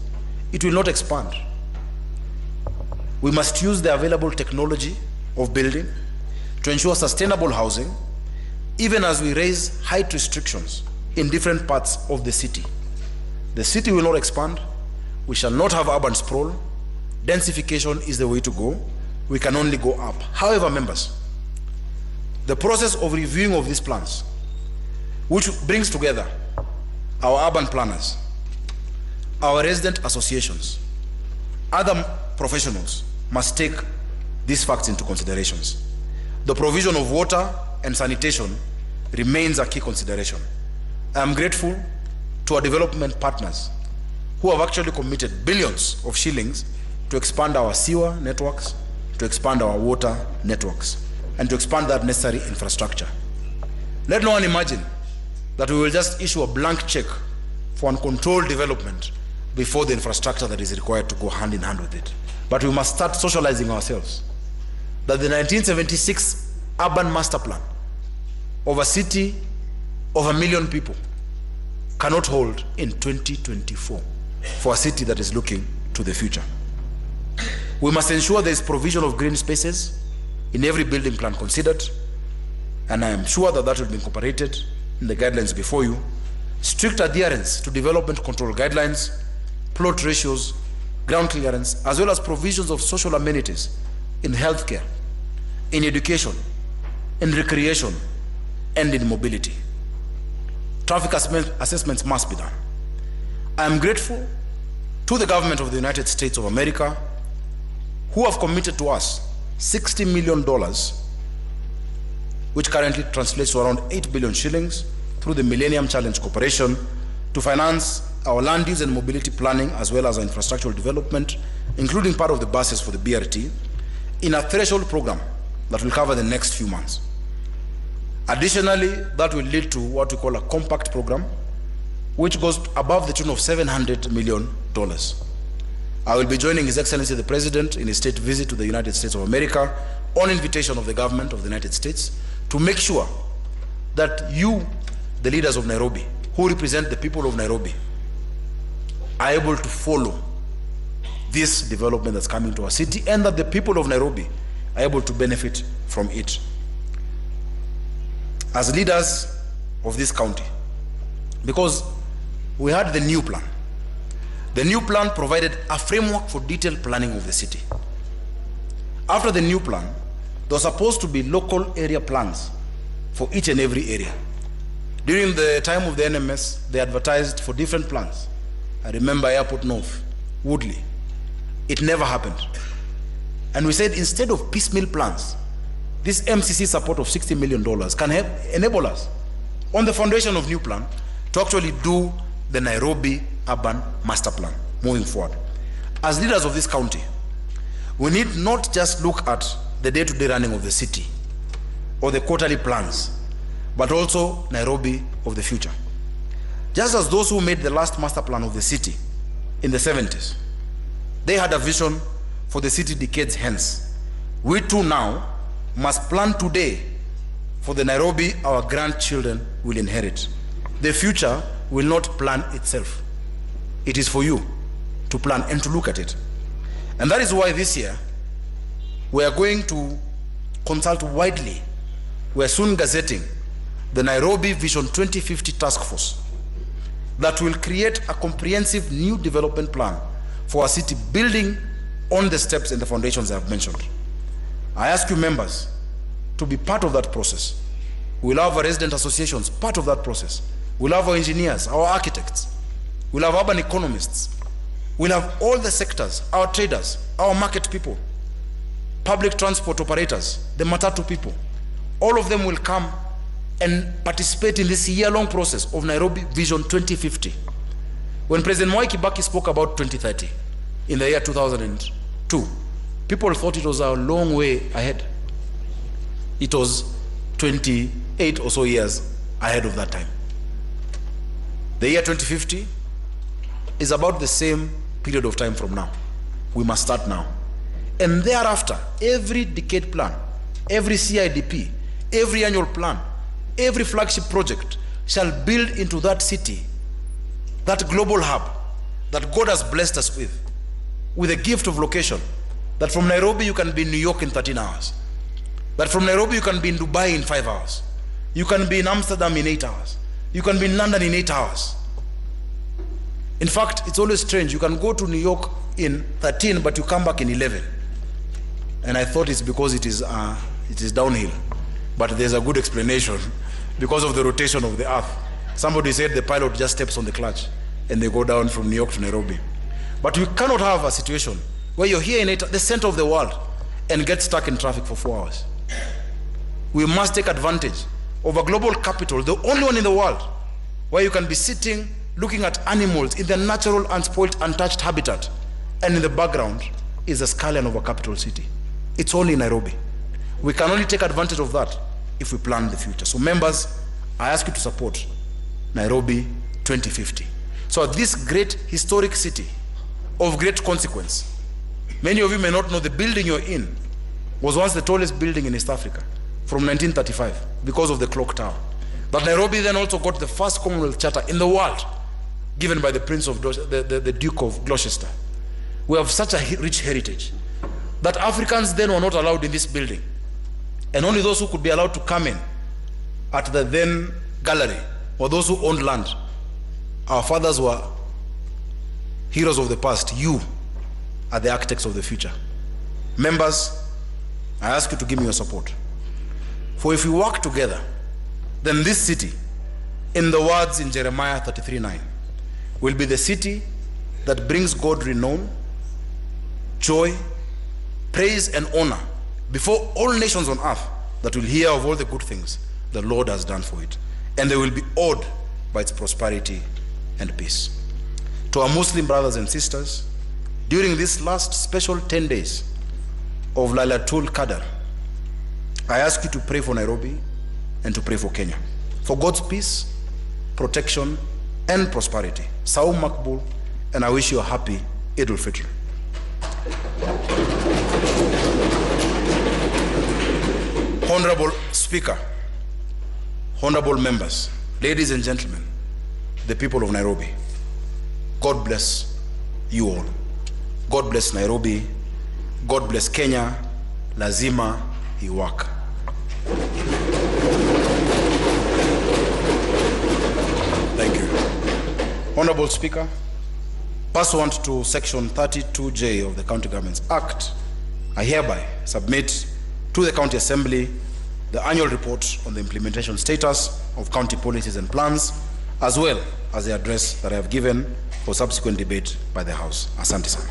It will not expand. We must use the available technology of building to ensure sustainable housing, even as we raise height restrictions in different parts of the city. The city will not expand. We shall not have urban sprawl. Densification is the way to go. We can only go up. However, members, the process of reviewing of these plans, which brings together our urban planners, our resident associations, other professionals, must take these facts into considerations. The provision of water and sanitation remains a key consideration. I am grateful to our development partners who have actually committed billions of shillings to expand our sewer networks, to expand our water networks, and to expand that necessary infrastructure. Let no one imagine that we will just issue a blank check for uncontrolled development before the infrastructure that is required to go hand in hand with it. But we must start socializing ourselves that the 1976 urban master plan of a city of 1 million people cannot hold in 2024 for a city that is looking to the future. We must ensure there is provision of green spaces in every building plan considered, and I am sure that that will be incorporated in the guidelines before you. Strict adherence to development control guidelines, plot ratios, ground clearance, as well as provisions of social amenities in healthcare, in education, in recreation, and in mobility. Traffic assessments must be done. I am grateful to the government of the United States of America, who have committed to us $60 million, which currently translates to around 8 billion shillings through the Millennium Challenge Corporation, to finance our land use and mobility planning as well as our infrastructural development, including part of the buses for the BRT, in a threshold program that will cover the next few months. Additionally, that will lead to what we call a compact program, which goes above the tune of $700 million. I will be joining His Excellency the President in a state visit to the United States of America on invitation of the government of the United States to make sure that you, the leaders of Nairobi, who represent the people of Nairobi, are able to follow this development that's coming to our city, and that the people of Nairobi are able to benefit from it. As leaders of this county, because we had the new plan. The new plan provided a framework for detailed planning of the city. After the new plan, there was supposed to be local area plans for each and every area. During the time of the NMS, they advertised for different plans. I remember Airport North, Woodley. It never happened. And we said, instead of piecemeal plans, this MCC support of $60 million can help enable us on the foundation of new plan to actually do the Nairobi Urban Master Plan moving forward. As leaders of this county, we need not just look at the day-to-day running of the city or the quarterly plans, but also Nairobi of the future. Just as those who made the last master plan of the city in the 70s, they had a vision for the city decades hence. We too now must plan today for the Nairobi our grandchildren will inherit. The future will not plan itself. It is for you to plan and to look at it. And that is why this year we are going to consult widely. We are soon gazetting the Nairobi Vision 2050 Task Force that will create a comprehensive new development plan for our city, building on the steps and the foundations I have mentioned. I ask you members to be part of that process. We'll have our resident associations part of that process. We'll have our engineers, our architects. We'll have urban economists. We'll have all the sectors, our traders, our market people, public transport operators, the matatu people. All of them will come and participate in this year-long process of Nairobi Vision 2050. When President Mwai Kibaki spoke about 2030 in the year 2002, people thought it was a long way ahead. It was 28 or so years ahead of that time. The year 2050 is about the same period of time from now. We must start now. And thereafter, every decade plan, every CIDP, every annual plan, every flagship project shall build into that city, that global hub that God has blessed us with a gift of location, that from Nairobi you can be in New York in 13 hours, that from Nairobi you can be in Dubai in 5 hours, you can be in Amsterdam in 8 hours, you can be in London in 8 hours. In fact, it's always strange. You can go to New York in 13, but you come back in 11. And I thought it's because it is downhill. But there's a good explanation because of the rotation of the earth. Somebody said the pilot just steps on the clutch and they go down from New York to Nairobi. But we cannot have a situation where you're here in the center of the world and get stuck in traffic for 4 hours. We must take advantage of a global capital, the only one in the world, where you can be sitting looking at animals in their natural, unspoiled, untouched habitat, and in the background is the skyline of a capital city. It's only Nairobi. We can only take advantage of that if we plan the future. So members, I ask you to support Nairobi 2050. So this great historic city of great consequence, many of you may not know the building you're in was once the tallest building in East Africa from 1935 because of the clock tower. But Nairobi then also got the first Commonwealth Charter in the world given by the Prince of the Duke of Gloucester. We have such a rich heritage that Africans then were not allowed in this building. And only those who could be allowed to come in at the then gallery or those who owned land. Our fathers were heroes of the past. You are the architects of the future. Members, I ask you to give me your support. For if we work together, then this city, in the words in Jeremiah 33:9, will be the city that brings God renown, joy, praise, and honor before all nations on earth that will hear of all the good things the Lord has done for it. And they will be awed by its prosperity and peace. To our Muslim brothers and sisters, during this last special 10 days of Lailatul Qadr, I ask you to pray for Nairobi and to pray for Kenya, for God's peace, protection, and prosperity. Saum Makbul, and I wish you a happy Eid al-Fitr. Honorable Speaker, honorable members, ladies and gentlemen, the people of Nairobi, God bless you all. God bless Nairobi. God bless Kenya. Lazima iwaka. Thank you. Honorable Speaker, pursuant to Section 32J of the County Governments Act, I hereby submit to the County Assembly the annual report on the implementation status of county policies and plans, as well as the address that I have given for subsequent debate by the House. Asante sana.